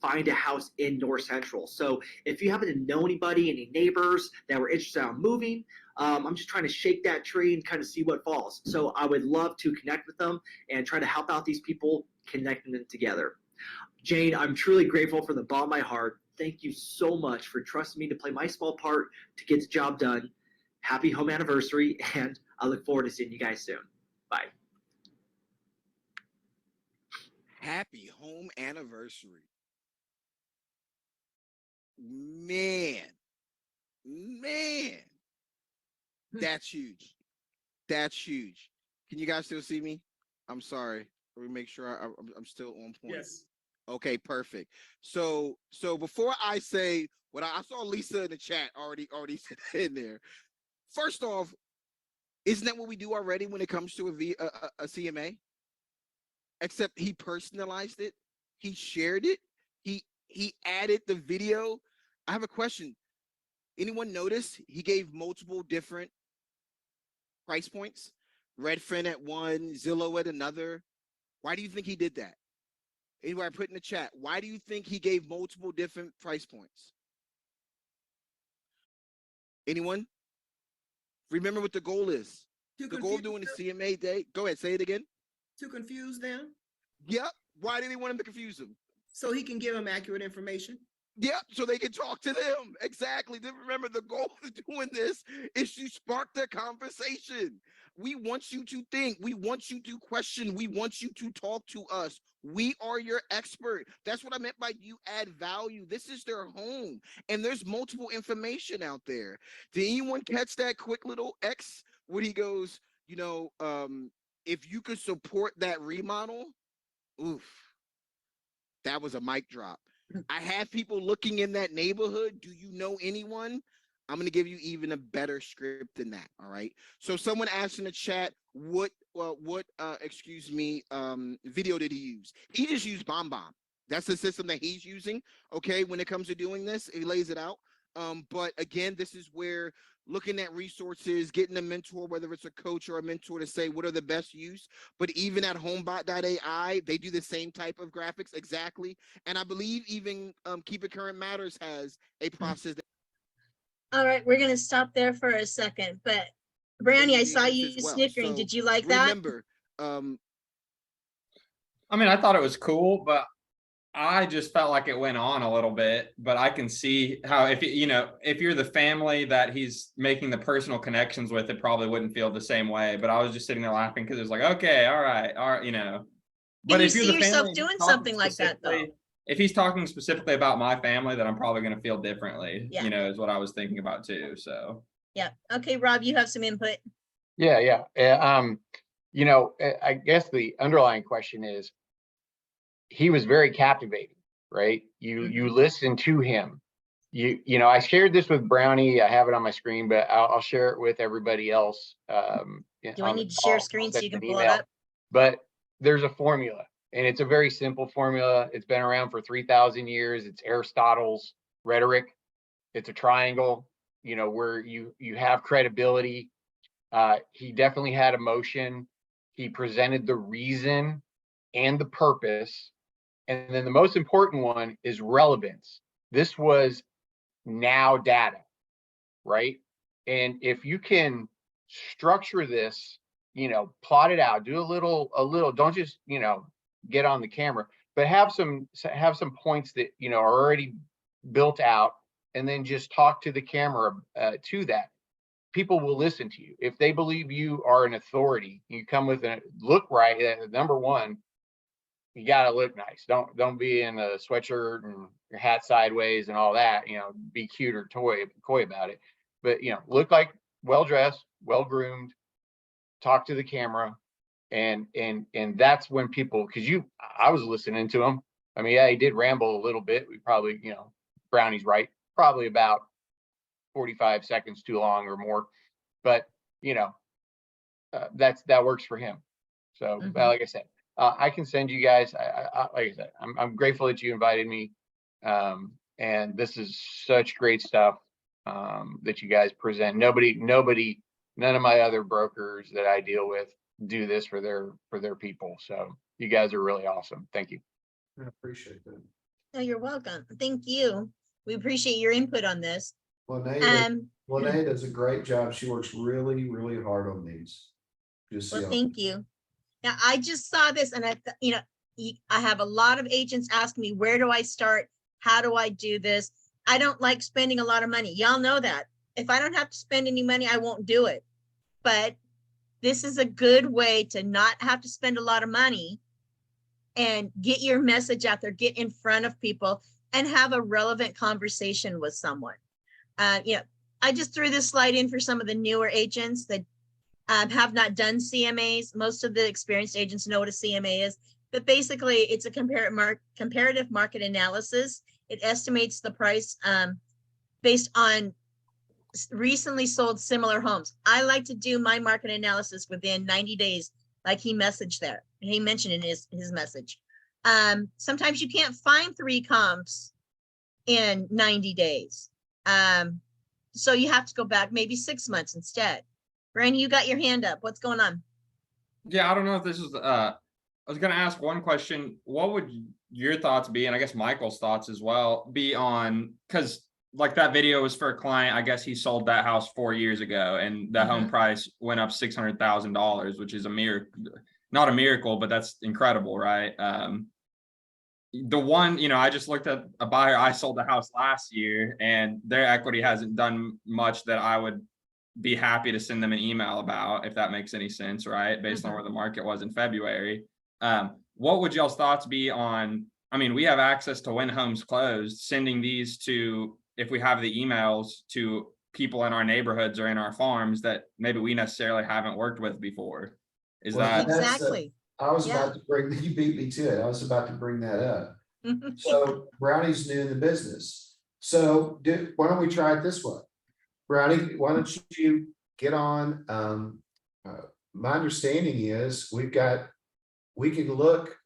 find a house in North Central. So if you happen to know anybody, any neighbors that were interested in moving, I'm just trying to shake that tree and kind of see what falls. So I would love to connect with them and try to help out these people, connecting them together. Jane, I'm truly grateful from the bottom of my heart. Thank you so much for trusting me to play my small part to get the job done. Happy home anniversary, and I look forward to seeing you guys soon. Bye. Happy home anniversary. Man, that's huge. That's huge. Can you guys still see me? I'm sorry. Let me make sure I'm still on point. Yes. Okay, perfect. So before I say what I saw Lisa in the chat already in there. First off, isn't that what we do already when it comes to a CMA? Except he personalized it. He shared it. He added the video. I have a question. Anyone notice he gave multiple different price points? Redfin at one, Zillow at another. Why do you think he did that? Anyway, I put in the chat. Why do you think he gave multiple different price points? Anyone? Remember what the goal is. To The goal of doing confuse the CMA day. Go ahead, say it again. to confuse them Yep. Why do they want him to confuse them? so he can give them accurate information. Yep, so they can talk to them. Exactly. Then remember, the goal of doing this is to spark the conversation. We want you to think. We want you to question. We want you to talk to us. We are your expert. That's what I meant by you add value. This is their home, and there's multiple information out there. Did anyone catch that quick little X when he goes, if you could support that remodel? Oof, that was a mic drop. I have people looking in that neighborhood. Do you know anyone? I'm going to give you even a better script than that. All right. So someone asked in the chat, what video did he use? He just used BombBomb. That's the system that he's using. Okay. When it comes to doing this, he lays it out. But again, this is where looking at resources, getting a mentor, whether it's a coach or a mentor, to say what are the best use. But even at homebot.ai, they do the same type of graphics exactly. And I believe even Keep It Current Matters has a process. All right, we're gonna stop there for a second, but Brandy, I saw you snickering. So did you like that? remember, I mean, I thought it was cool, but I just felt like it went on a little bit. But I can see how if you're the family that he's making the personal connections with, it probably wouldn't feel the same way. But I was just sitting there laughing because it was like, okay, all right, But Can you if you're see the yourself family doing talking something like that though? if he's talking specifically about my family, then I'm probably going to feel differently, Yeah. is what I was thinking about too. So Yeah. Okay, Rob, you have some input. Yeah. I guess the underlying question is, he was very captivating, right? You listen to him. I shared this with Brownie. I have it on my screen, but I'll share it with everybody else. Do I need to share screen so you can pull it up? But there's a formula, and it's a very simple formula. It's been around for 3,000 years. It's Aristotle's rhetoric. It's a triangle, where you have credibility. He definitely had emotion. He presented the reason and the purpose. And then the most important one is relevance. This was now data, right? And if you can structure this, plot it out, do a little, don't just, get on the camera, but have some points that, are already built out, and then just talk to the camera to that. People will listen to you. If they believe you are an authority, you come with a look right. Number one, you gotta look nice. Don't be in a sweatshirt and your hat sideways and all that. Be cute or coy about it. But look like well dressed, well groomed. Talk to the camera, and that's when people, because I was listening to him. I mean, yeah, he did ramble a little bit. We probably, Brownie's right, probably about 45 seconds too long or more. But that works for him. So like I said. I can send you guys. Like I said, I'm grateful that you invited me, and this is such great stuff that you guys present. None of my other brokers that I deal with do this for their people. So you guys are really awesome. Thank you. I appreciate that. No, you're welcome. Thank you. We appreciate your input on this. Lene does a great job. She works really, really hard on these. Well, thank you. Now, I just saw this, and I have a lot of agents asking me, where do I start? How do I do this? I don't like spending a lot of money. Y'all know that. If I don't have to spend any money, I won't do it. But this is a good way to not have to spend a lot of money and get your message out there, get in front of people, and have a relevant conversation with someone. I just threw this slide in for some of the newer agents that have not done CMAs. Most of the experienced agents know what a CMA is, but basically it's a comparative market analysis. It estimates the price based on recently sold similar homes. I like to do my market analysis within 90 days, like he messaged there. He mentioned in his message. Sometimes you can't find 3 comps in 90 days. So you have to go back maybe 6 months instead. Brandon, you got your hand up. What's going on? Yeah, I don't know if this is, I was going to ask one question. What would your thoughts be, and I guess Michael's thoughts as well, be on, because like that video was for a client. I guess he sold that house 4 years ago, and the home price went up $600,000, which is a miracle, not a miracle, but that's incredible, right? The one, I just looked at a buyer. I sold the house last year, and their equity hasn't done much that I would be happy to send them an email about, if that makes any sense, right? Based on where the market was in February. What would y'all's thoughts be on, I mean, we have access to when homes closed, sending these to, if we have the emails, to people in our neighborhoods or in our farms that maybe we necessarily haven't worked with before. Is Well, that that's, Exactly. I was Yeah. about to bring, you beat me to it. I was about to bring that up. So Brownie's new in the business. So why don't we try it this way? Brownie, why don't you get on? My understanding is we can look.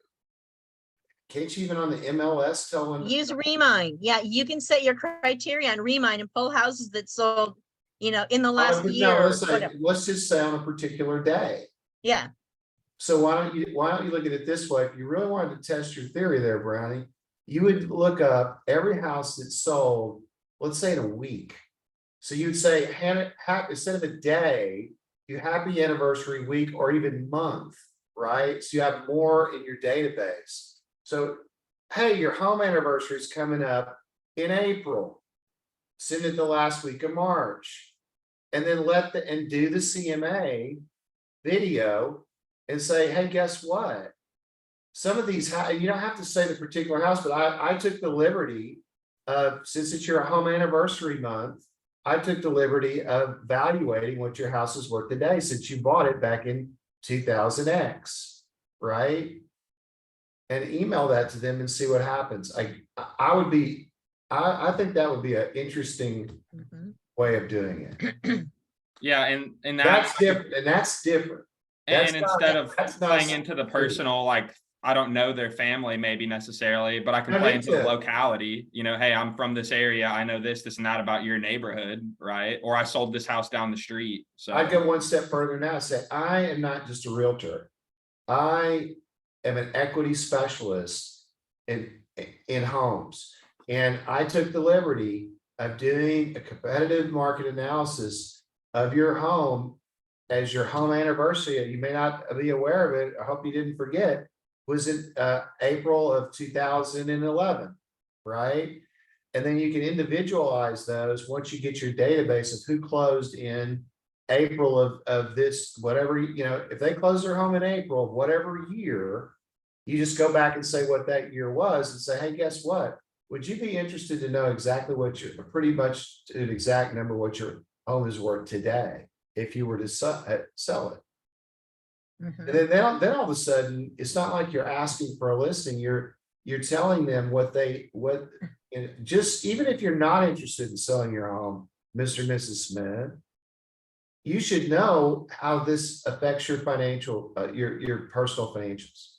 Can't you even on the MLS tell them? Use Remind. Yeah, you can set your criteria on Remind and pull houses that sold, in the last year. No, or whatever. let's just say on a particular day. Yeah. So why don't you look at it this way? If you really wanted to test your theory there, Brownie, you would look up every house that sold, let's say in a week. So you'd say, instead of a day, you happy anniversary week or even month, right? So you have more in your database. So, hey, your home anniversary is coming up in April. Send it the last week of March. And then do the CMA video and say, hey, guess what? Some of these, you don't have to say the particular house, but I took the liberty of, since it's your home anniversary month, I took the liberty of evaluating what your house is worth today since you bought it back in 2000X, right? And email that to them and see what happens. I think that would be an interesting way of doing it. Yeah, and that's different. And that's different. And instead of playing into the personal, like, I don't know their family maybe necessarily, but I can play into the locality, hey, I'm from this area. I know this and that about your neighborhood, right? Or I sold this house down the street. So I'd go one step further now and say, I am not just a realtor. I am an equity specialist in homes. And I took the liberty of doing a competitive market analysis of your home as your home anniversary. You may not be aware of it. I hope you didn't forget. Was in April of 2011, right? And then you can individualize those once you get your database of who closed in April of this, whatever, if they close their home in April of whatever year, you just go back and say what that year was and say, hey, guess what? Would you be interested to know exactly what pretty much an exact number what your home is worth today if you were to sell it? And then all of a sudden, it's not like you're asking for a listing. You're telling them just even if you're not interested in selling your home, Mr. and Mrs. Smith, you should know how this affects your financial, your personal financials,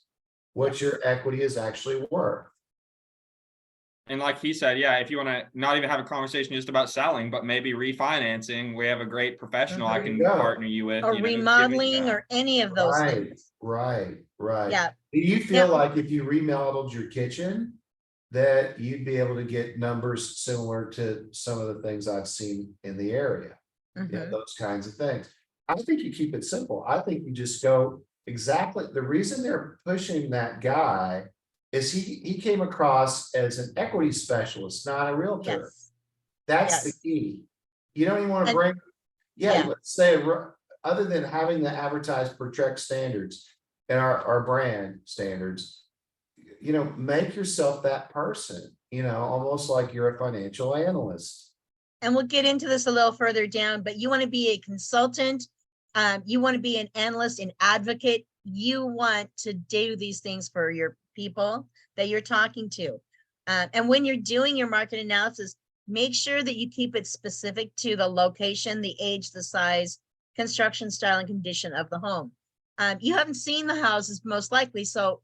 what your equity is actually worth. And like he said, yeah, if you want to not even have a conversation just about selling, but maybe refinancing, we have a great professional I can partner you with. Or remodeling or any of those things. Right. Yeah. Do you feel like if you remodeled your kitchen, that you'd be able to get numbers similar to some of the things I've seen in the area? Those kinds of things. I think you keep it simple. I think you just go exactly. The reason they're pushing that guy is he came across as an equity specialist, not a realtor. Yes. That's the key. You don't even want to bring, let's say, other than having the advertised per check standards and our brand standards, make yourself that person, almost like you're a financial analyst. And we'll get into this a little further down, but you want to be a consultant. You want to be an analyst, an advocate. You want to do these things for your people that you're talking to. And when you're doing your market analysis, make sure that you keep it specific to the location, the age, the size, construction style, and condition of the home. You haven't seen the houses most likely, so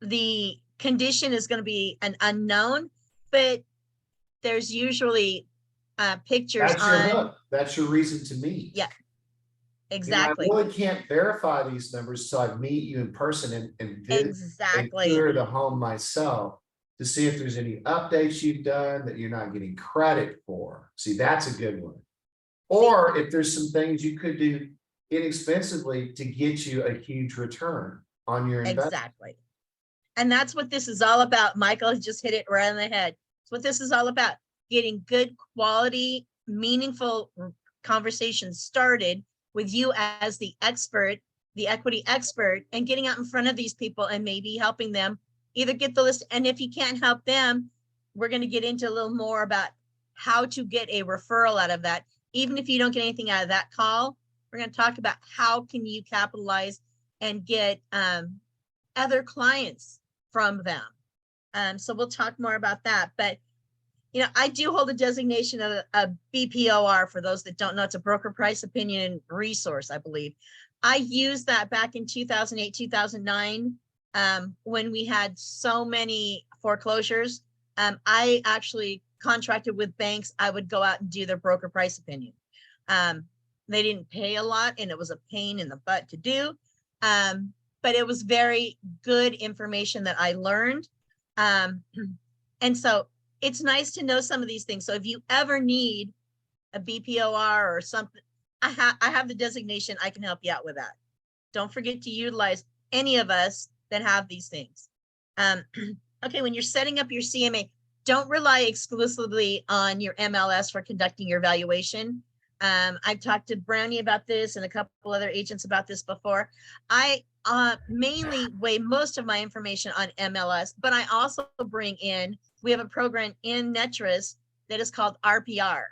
the condition is going to be an unknown, but there's usually pictures That's your hook. That's your reason to meet. Yeah. Exactly. I really can't verify these numbers until I meet you in person and exactly tour the home myself. to see if there's any updates you've done that you're not getting credit for. See, that's a good one. Or if there's some things you could do inexpensively to get you a huge return on your investment. Exactly. And that's what this is all about. Michael just hit it right on the head. It's what this is all about. Getting good quality, meaningful conversations started with you as the expert, the equity expert, and getting out in front of these people and maybe helping them either get the list. And if you can't help them, we're going to get into a little more about how to get a referral out of that. Even if you don't get anything out of that call, we're going to talk about how can you capitalize and get other clients from them. So we'll talk more about that. But, you know, I do hold a designation of a BPOR. For those that don't know, it's a broker price opinion resource, I believe. I used that back in 2008, 2009, when we had so many foreclosures. I actually contracted with banks. I would go out and do their broker price opinion. They didn't pay a lot, and it was a pain in the butt to do. But it was very good information that I learned. And so it's nice to know some of these things. So if you ever need a BPOR or something, I have the designation. I can help you out with that. Don't forget to utilize any of us that have these things. Okay, when you're setting up your CMA, don't rely exclusively on your MLS for conducting your valuation. I've talked to Brownie about this and a couple other agents about this before. I mainly weigh most of my information on MLS, but I also bring in, we have a program in Netris that is called RPR.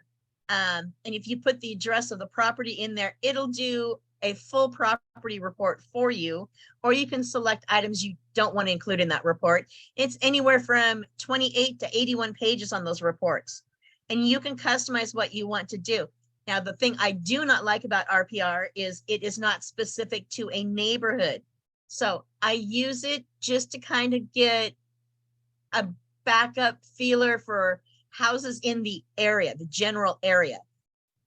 And if you put the address of the property in there, it'll do a full property report for you, or you can select items you don't want to include in that report. It's anywhere from 28 to 81 pages on those reports, and you can customize what you want to do. Now, the thing I do not like about RPR is it is not specific to a neighborhood. So I use it just to kind of get a backup feeler for houses in the area, the general area.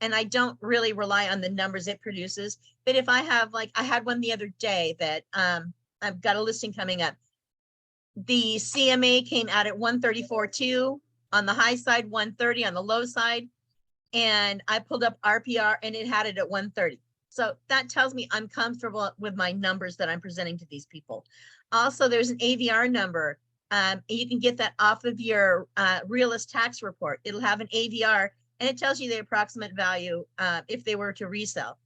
And I don't really rely on the numbers it produces. But if I have, like, I had one the other day that I've got a listing coming up. The CMA came out at 134.2 on the high side, 130 on the low side. And I pulled up RPR and it had it at 130. So that tells me I'm comfortable with my numbers that I'm presenting to these people. Also, there's an AVR number. You can get that off of your realist tax report. It'll have an AVR and it tells you the approximate value if they were to resell.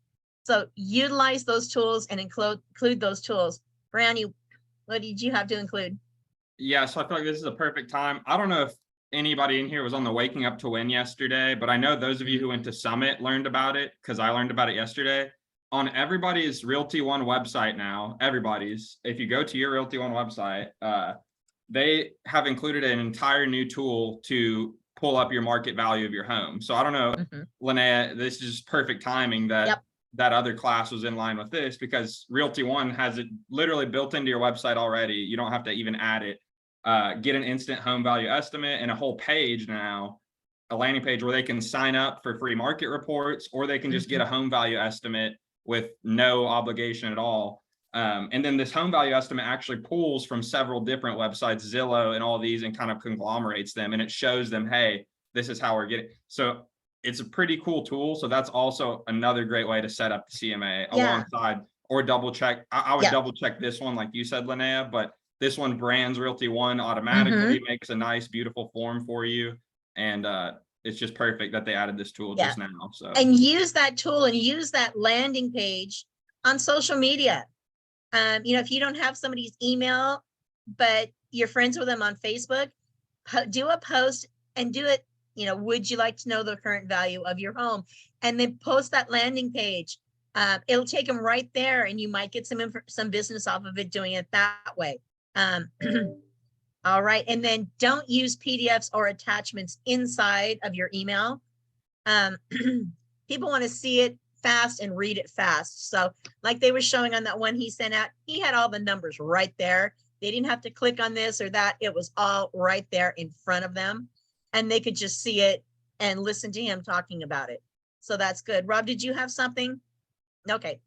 So utilize those tools and include those tools. Brownie, what did you have to include? Yeah, so I feel like this is a perfect time. I don't know if anybody in here was on the Waking Up to Win yesterday, but I know those of you who went to Summit learned about it because I learned about it yesterday. On everybody's Realty One website now, everybody's, if you go to your Realty One website, they have included an entire new tool to pull up your market value of your home. So I don't know, Linnea, this is perfect timing that that other class was in line with this, because Realty One has it literally built into your website already. You don't have to even add it. Get an instant home value estimate and a whole page now, a landing page where they can sign up for free market reports, or they can just get a home value estimate with no obligation at all. And then this home value estimate actually pulls from several different websites, Zillow and all these, and kind of conglomerates them. And it shows them, hey, this is how we're getting. So it's a pretty cool tool. So that's also another great way to set up the CMA alongside, or double check. I would double check this one, like you said, Linnea, but this one brands Realty One automatically, makes a nice, beautiful form for you. And it's just perfect that they added this tool just now. So, and use that tool and use that landing page on social media. You know, if you don't have somebody's email, but you're friends with them on Facebook, do a post and do it. You know, would you like to know the current value of your home? And then post that landing page. It'll take them right there, and you might get some business off of it doing it that way. All right. And then don't use PDFs or attachments inside of your email. People want to see it fast and read it fast. So like they were showing on that one he sent out, he had all the numbers right there. They didn't have to click on this or that. It was all right there in front of them, and they could just see it and listen to him talking about it. So that's good. Rob, did you have something? Okay.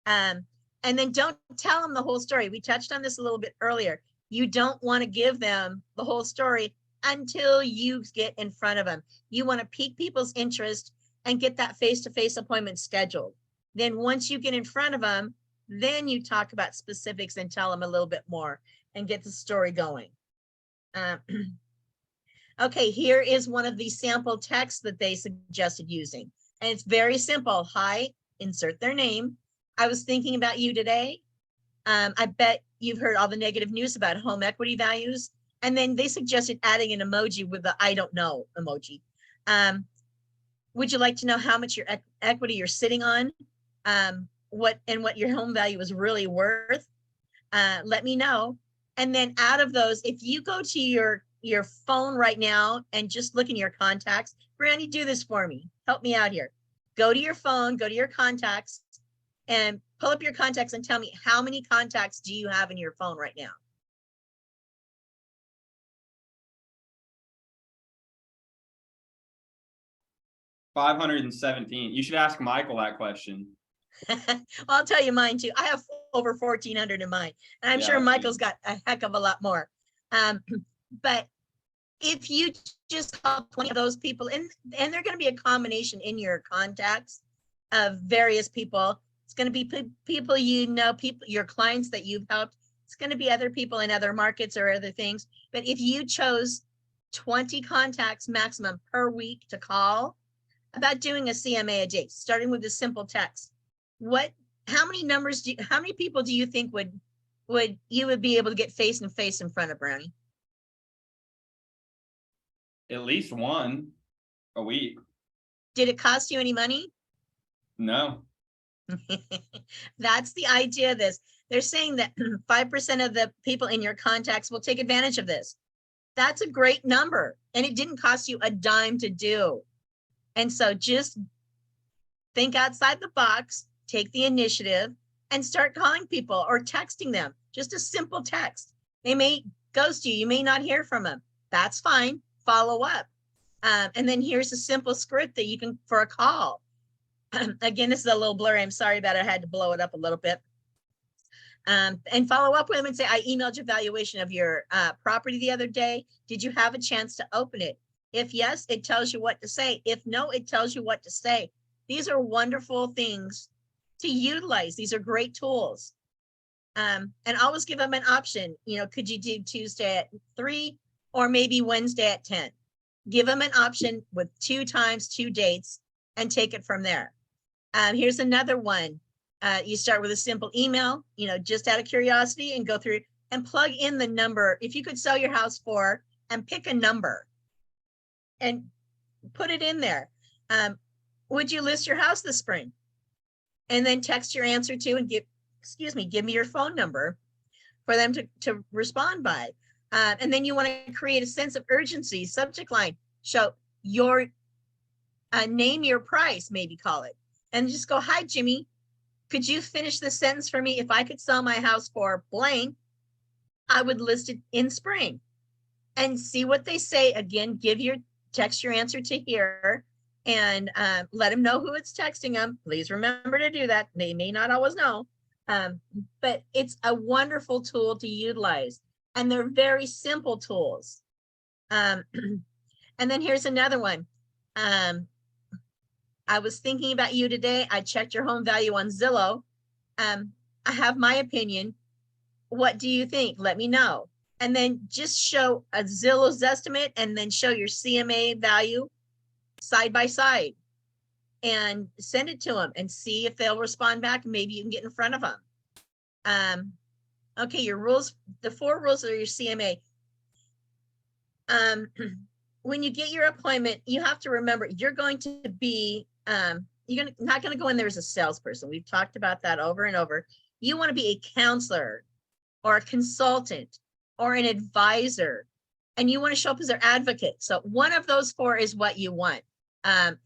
And then don't tell them the whole story. We touched on this a little bit earlier. You don't want to give them the whole story until you get in front of them. You want to pique people's interest and get that face-to-face appointment scheduled. Then once you get in front of them, then you talk about specifics and tell them a little bit more and get the story going. Okay, here is one of the sample texts that they suggested using. And it's very simple. Hi, insert their name. I was thinking about you today. I bet you've heard all the negative news about home equity values. And then they suggested adding an emoji with the I don't know emoji. Would you like to know how much your equity you're sitting on? What your home value is really worth? Let me know. And then out of those, if you go to your phone right now and just look in your contacts, Brandy, do this for me. Help me out here. Go to your phone, go to your contacts, and pull up your contacts and tell me how many contacts do you have in your phone right now? $517. You should ask Michael that question. Well, I'll tell you mine too. I have over 1,400 in mine, and I'm Yeah, sure okay. Michael's got a heck of a lot more. But if you just call 20 of those people, and they're going to be a combination in your contacts of various people. It's going to be people you know, people, your clients that you've helped. It's going to be other people in other markets or other things. But if you chose 20 contacts maximum per week to call about doing a CMA a day, starting with a simple text, how many people do you think would be able to get face to face in front of, Brownie? At least one a week. Did it cost you any money? No. That's the idea of this. They're saying that 5% of the people in your contacts will take advantage of this. That's a great number. And it didn't cost you a dime to do. And so just think outside the box, take the initiative, and start calling people or texting them. Just a simple text. They may ghost you. You may not hear from them. That's fine. Follow up. And then here's a simple script that you can for a call. Again, this is a little blurry. I'm sorry about it. I had to blow it up a little bit. And follow up with them and say, I emailed you valuation of your property the other day. Did you have a chance to open it? If yes, it tells you what to say. If no, it tells you what to say. These are wonderful things to utilize. These are great tools. And always give them an option. You know, could you do Tuesday at 3 or maybe Wednesday at 10? Give them an option with 2 times, 2 dates, and take it from there. Here's another one. You start with a simple email, you know, just out of curiosity, and go through and plug in the number. If you could sell your house for, and pick a number and put it in there. Would you list your house this spring? And then text your answer to and give me your phone number for them to respond by. And then you want to create a sense of urgency, subject line, show your name, your price, maybe call it, and just go, hi, Jimmy, could you finish the sentence for me? If I could sell my house for blank, I would list it in spring, and see what they say. Again, text your answer to here, and let them know who it's texting them. Please remember to do that. They may not always know, but it's a wonderful tool to utilize, and they're very simple tools. And then here's another one. I was thinking about you today. I checked your home value on Zillow. I have my opinion. What do you think? Let me know. And then just show a Zillow's estimate and then show your CMA value side by side and send it to them and see if they'll respond back. Maybe you can get in front of them. Okay, your rules, the 4 rules are your CMA. When you get your appointment, you have to remember you're going to be, you're not going to go in there as a salesperson. We've talked about that over and over. You want to be a counselor or a consultant or an advisor, and you want to show up as their advocate. So one of those 4 is what you want.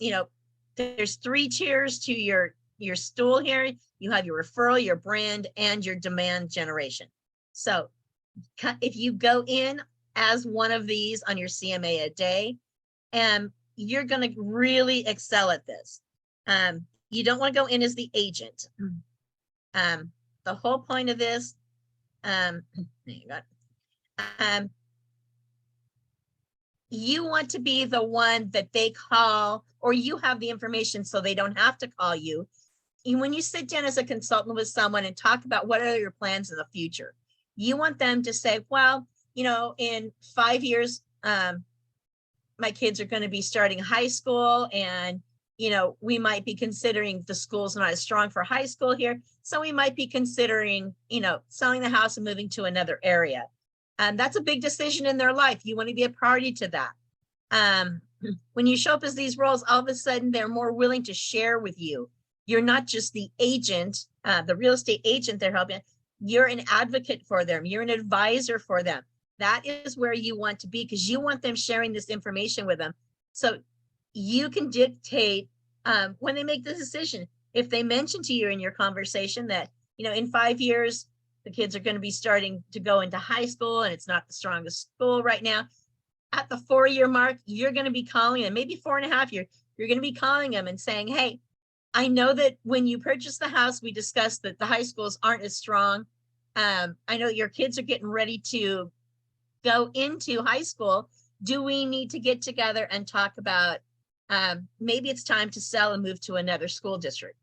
You know, there's 3 tiers to your stool here. You have your referral, your brand, and your demand generation. So if you go in as one of these on your CMA a day, and you're going to really excel at this. You don't want to go in as the agent. The whole point of this, You want to be the one that they call, or you have the information so they don't have to call you. And when you sit down as a consultant with someone and talk about what are your plans in the future, you want them to say, well, in 5 years, my kids are going to be starting high school, and we might be considering the school's not as strong for high school here, so we might be considering selling the house and moving to another area. And that's a big decision in their life. You want to be a party to that. When you show up as these roles, all of a sudden they're more willing to share with you. You're not just the agent, the real estate agent they're helping. You're an advocate for them. You're an advisor for them. That is where you want to be, because you want them sharing this information with them. So you can dictate when they make the decision. If they mention to you in your conversation that, in 5 years, the kids are going to be starting to go into high school and it's not the strongest school right now. At the 4-year mark, you're going to be calling them, maybe 4.5 years, you're going to be calling them and saying, hey, I know that when you purchased the house, we discussed that the high schools aren't as strong. I know your kids are getting ready to go into high school. Do we need to get together and talk about maybe it's time to sell and move to another school district?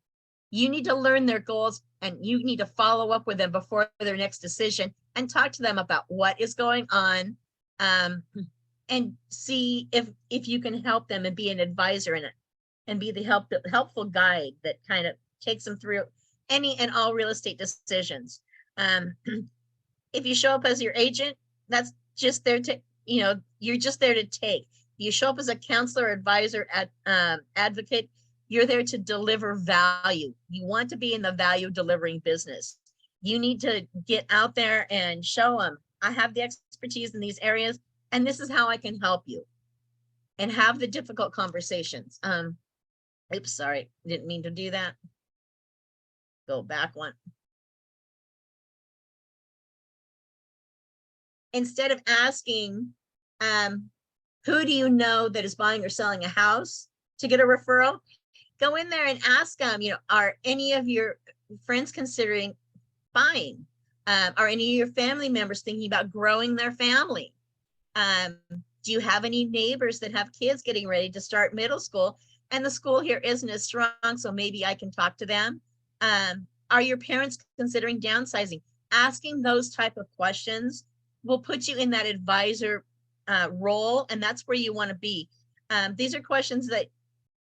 You need to learn their goals, and you need to follow up with them before their next decision and talk to them about what is going on, and see if you can help them and be an advisor in it, and be the helpful guide that kind of takes them through any and all real estate decisions. If you show up as your agent, that's just there to, you're just there to take. You show up as a counselor, advisor, advocate, you're there to deliver value. You want to be in the value delivering business. You need to get out there and show them, I have the expertise in these areas, and this is how I can help you. And have the difficult conversations. Oops, sorry, didn't mean to do that. Go back one. Instead of asking, who do you know that is buying or selling a house, to get a referral, go in there and ask them, are any of your friends considering buying? Are any of your family members thinking about growing their family? Do you have any neighbors that have kids getting ready to start middle school, and the school here isn't as strong, so maybe I can talk to them? Are your parents considering downsizing? Asking those type of questions will put you in that advisor role, and that's where you want to be. These are questions that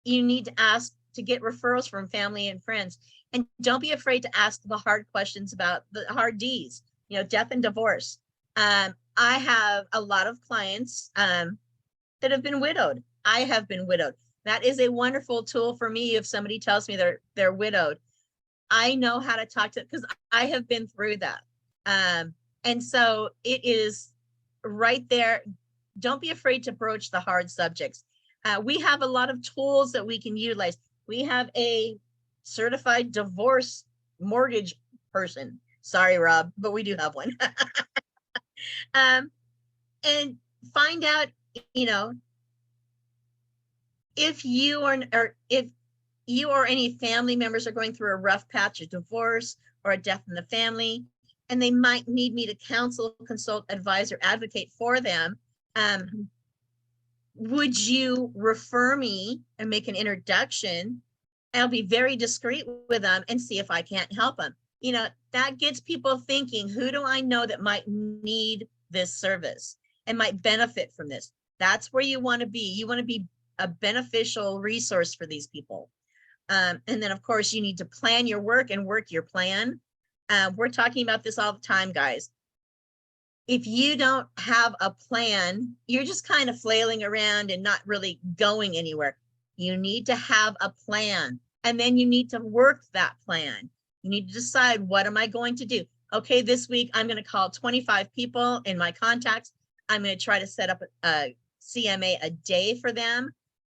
you need to ask to get referrals from family and friends. And don't be afraid to ask the hard questions about the hard Ds, death and divorce. I have a lot of clients that have been widowed. I have been widowed. That is a wonderful tool for me. If somebody tells me they're widowed, I know how to talk to them because I have been through that. And so it is right there. Don't be afraid to broach the hard subjects. We have a lot of tools that we can utilize. We have a certified divorce mortgage person. Sorry, Rob, but we do have one. And find out, if you or any family members are going through a rough patch of divorce or a death in the family, and they might need me to counsel, consult, advise, or advocate for them. Would you refer me and make an introduction? I'll be very discreet with them and see if I can't help them. That gets people thinking, who do I know that might need this service and might benefit from this? That's where you want to be. You want to be a beneficial resource for these people. And then, of course, you need to plan your work and work your plan. We're talking about this all the time, guys. If you don't have a plan, you're just kind of flailing around and not really going anywhere. You need to have a plan, and then you need to work that plan. You need to decide, what am I going to do? Okay, this week I'm going to call 25 people in my contacts. I'm going to try to set up a CMA a day for them,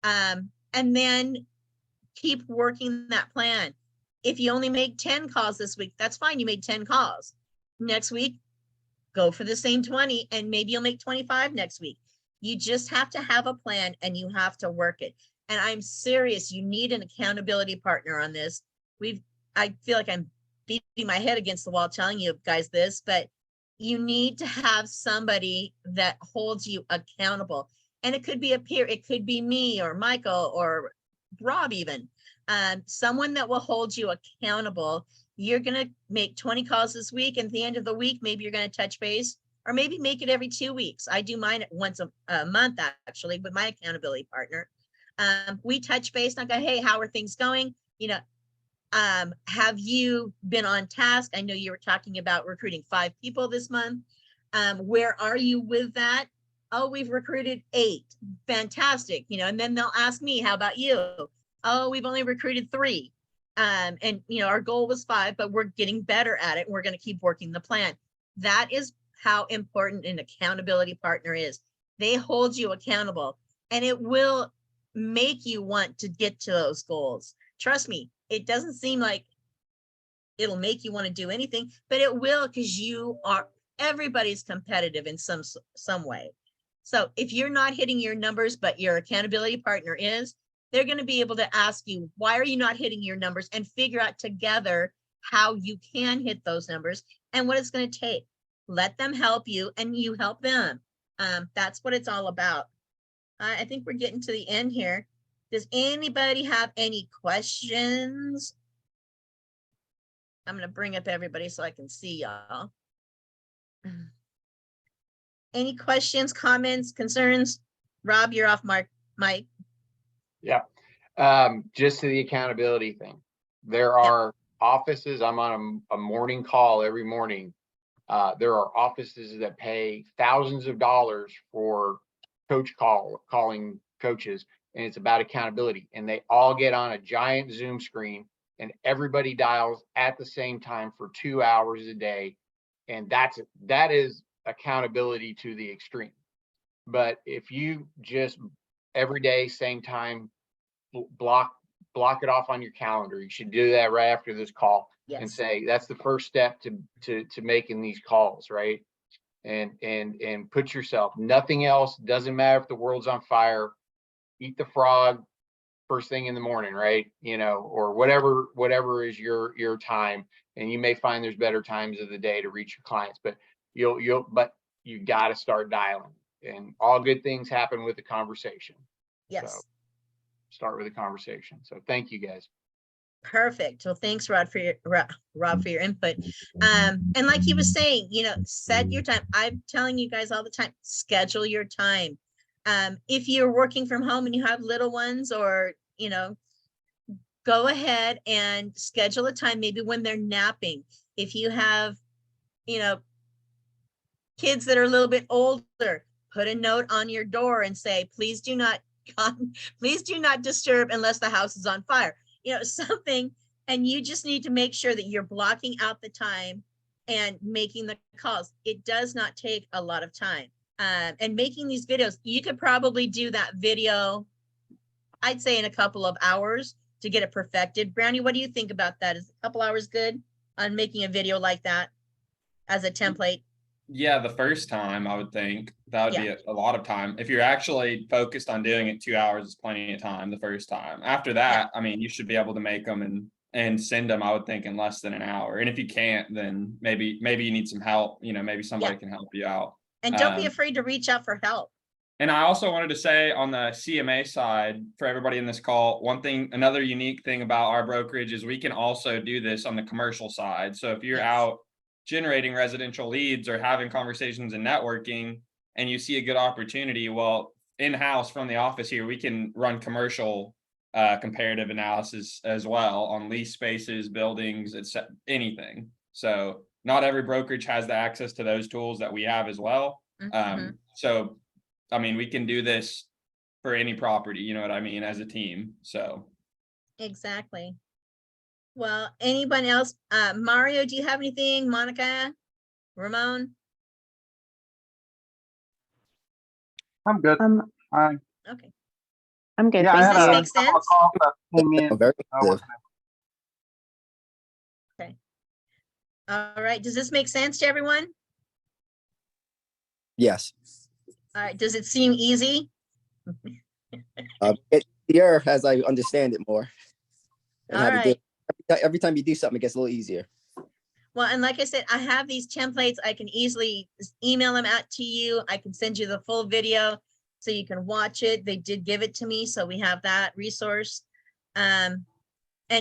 and then keep working that plan. If you only make 10 calls this week, that's fine. You made 10 calls. Next week, go for the same 20, and maybe you'll make 25 next week. You just have to have a plan, and you have to work it. And I'm serious, you need an accountability partner on this. I feel like I'm beating my head against the wall telling you guys this, but you need to have somebody that holds you accountable. And it could be a peer, it could be me or Michael or Rob even. Someone that will hold you accountable. You're going to make 20 calls this week, and at the end of the week, maybe you're going to touch base, or maybe make it every 2 weeks. I do mine once a month, actually, with my accountability partner. We touch base and I go, hey, how are things going? You know, have you been on task? I know you were talking about recruiting 5 people this month. Where are you with that? Oh, we've recruited 8. Fantastic. You know, and then they'll ask me, how about you? Oh, we've only recruited 3. And you know, our goal was 5, but we're getting better at it. We're going to keep working the plan. That is how important an accountability partner is. They hold you accountable, and it will make you want to get to those goals. Trust me, it doesn't seem like it'll make you want to do anything, but it will, because everybody's competitive in some way. So if you're not hitting your numbers, but your accountability partner is, they're going to be able to ask you, why are you not hitting your numbers, and figure out together how you can hit those numbers and what it's going to take. Let them help you and you help them. That's what it's all about. I think we're getting to the end here. Does anybody have any questions? I'm going to bring up everybody so I can see y'all. Any questions, comments, concerns? Rob, you're off, Mike. Yeah. Just to the accountability thing. There are offices, I'm on a morning call every morning. There are offices that pay thousands of dollars for calling coaches, and it's about accountability. And they all get on a giant Zoom screen, and everybody dials at the same time for 2 hours a day. And that is accountability to the extreme. But if you just every day, same time, block it off on your calendar. You should do that right after this call. Yes. And say that's the first step to making these calls, right? And put yourself, nothing else, doesn't matter if the world's on fire, eat the frog first thing in the morning, right? You know, or whatever is your time. And you may find there's better times of the day to reach your clients, but you got to start dialing, and all good things happen with the conversation. Yes. So start with a conversation. So thank you guys. Perfect. Well, thanks, Rob, for your input. And like he was saying, you know, set your time. I'm telling you guys all the time, schedule your time. If you're working from home and you have little ones, or, you know, go ahead and schedule a time, maybe when they're napping. If you have, you know, kids that are a little bit older, put a note on your door and say, please do not disturb unless the house is on fire. You know, something, and you just need to make sure that you're blocking out the time and making the calls. It does not take a lot of time. And making these videos, you could probably do that video, I'd say, in a couple of hours to get it perfected. Brownie, what do you think about that? Is a couple hours good on making a video like that as a template? Yeah, the first time I would think that would be a lot of time. If you're actually focused on doing it, 2 hours is plenty of time the first time. After that, I mean, you should be able to make them and send them, I would think, in less than an hour. And if you can't, then maybe you need some help. You know, maybe somebody can help you out. And don't be afraid to reach out for help. And I also wanted to say, on the CMA side, for everybody in this call, another unique thing about our brokerage is we can also do this on the commercial side. So if you're out generating residential leads or having conversations and networking, and you see a good opportunity, well, in-house from the office here, we can run commercial comparative analysis as well on lease spaces, buildings, anything. So not every brokerage has the access to those tools that we have as well. So, I mean, we can do this for any property, you know what I mean, as a team. So exactly. Well, anyone else? Mario, do you have anything? Monica, Ramon? I'm good. Okay. I'm good. Yeah, Does this make sense? Very good. Okay. All right. Does this make sense to everyone? Yes. All right. Does it seem easy? It's easier as I understand it more. And all right. every time you do something, it gets a little easier. Well, and like I said, I have these templates. I can easily email them out to you. I can send you the full video so you can watch it. They did give it to me, so we have that resource. And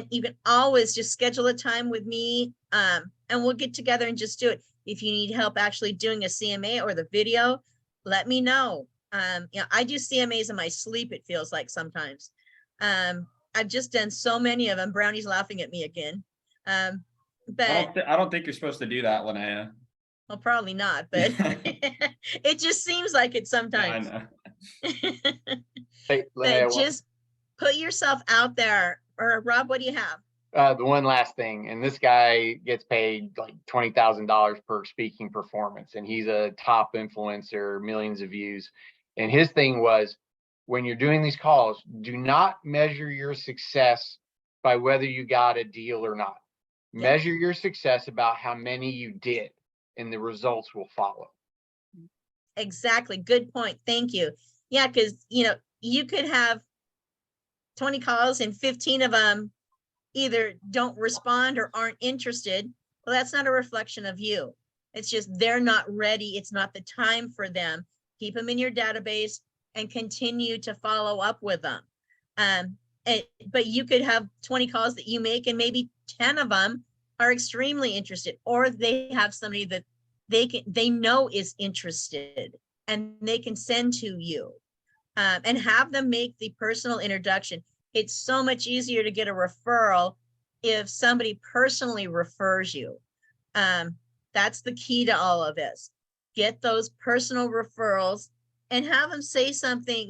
you can always just schedule a time with me, and we'll get together and just do it. If you need help actually doing a CMA or the video, let me know. I do CMAs in my sleep, it feels like sometimes. I've just done so many of them. Brownie's laughing at me again. But I don't think you're supposed to do that, Linnea. well, probably not, but it just seems like it sometimes. I know. Hey, But Linnea, just put yourself out there. Or Rob, what do you have? the one last thing, and this guy gets paid like $20,000 per speaking performance, and he's a top influencer, millions of views. And his thing was, when you're doing these calls, do not measure your success by whether you got a deal or not. Yeah. Measure your success about how many you did, and the results will follow. Exactly. Good point. Thank you. Yeah, because you could have 20 calls and 15 of them either don't respond or aren't interested. Well, that's not a reflection of you. It's just they're not ready. It's not the time for them. Keep them in your database and continue to follow up with them. But you could have 20 calls that you make and maybe 10 of them are extremely interested, or they have somebody that they know is interested and they can send to you, and have them make the personal introduction. It's so much easier to get a referral if somebody personally refers you. That's the key to all of this. Get those personal referrals and have them say something,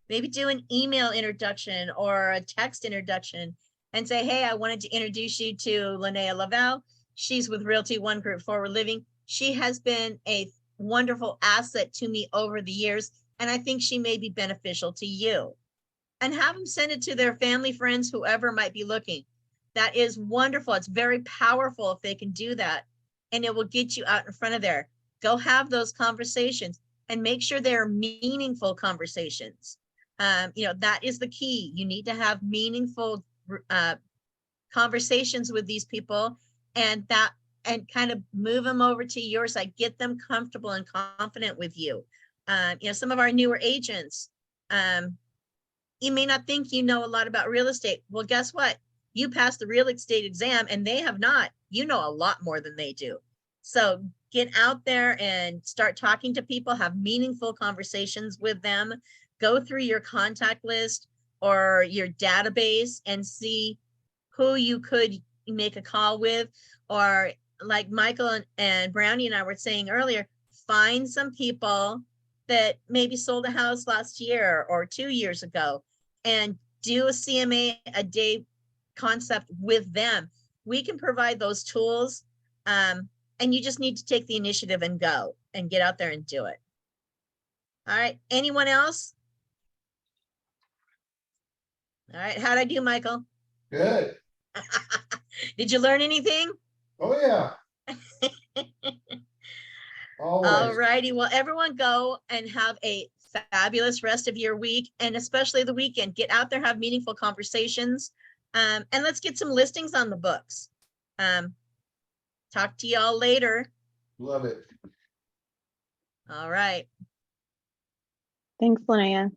maybe do an email introduction or a text introduction and say, hey, I wanted to introduce you to Linnea Lavelle. She's with Realty One Group Forward Living. She has been a wonderful asset to me over the years, and I think she may be beneficial to you. And have them send it to their family, friends, whoever might be looking. That is wonderful. It's very powerful if they can do that, and it will get you out in front of there. Go have those conversations and make sure they're meaningful conversations. That is the key. You need to have meaningful conversations with these people, and kind of move them over to your side. Get them comfortable and confident with you. Some of our newer agents, you may not think you know a lot about real estate. Well, guess what? You passed the real estate exam and they have not. You know a lot more than they do. So get out there and start talking to people, have meaningful conversations with them, go through your contact list or your database and see who you could make a call with. Or like Michael and Brownie and I were saying earlier, find some people that maybe sold a house last year or 2 years ago and do a CMA a day concept with them. We can provide those tools, and you just need to take the initiative and go and get out there and do it. All right. Anyone else? All right. How'd I do, Michael? Good. Did you learn anything? Oh, yeah. Always. All righty. Well, everyone go and have a fabulous rest of your week, and especially the weekend. Get out there, have meaningful conversations, and let's get some listings on the books. Talk to y'all later. Love it. All right. Thanks, Linnea.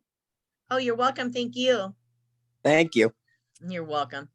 Oh, you're welcome. Thank you. Thank you. You're welcome.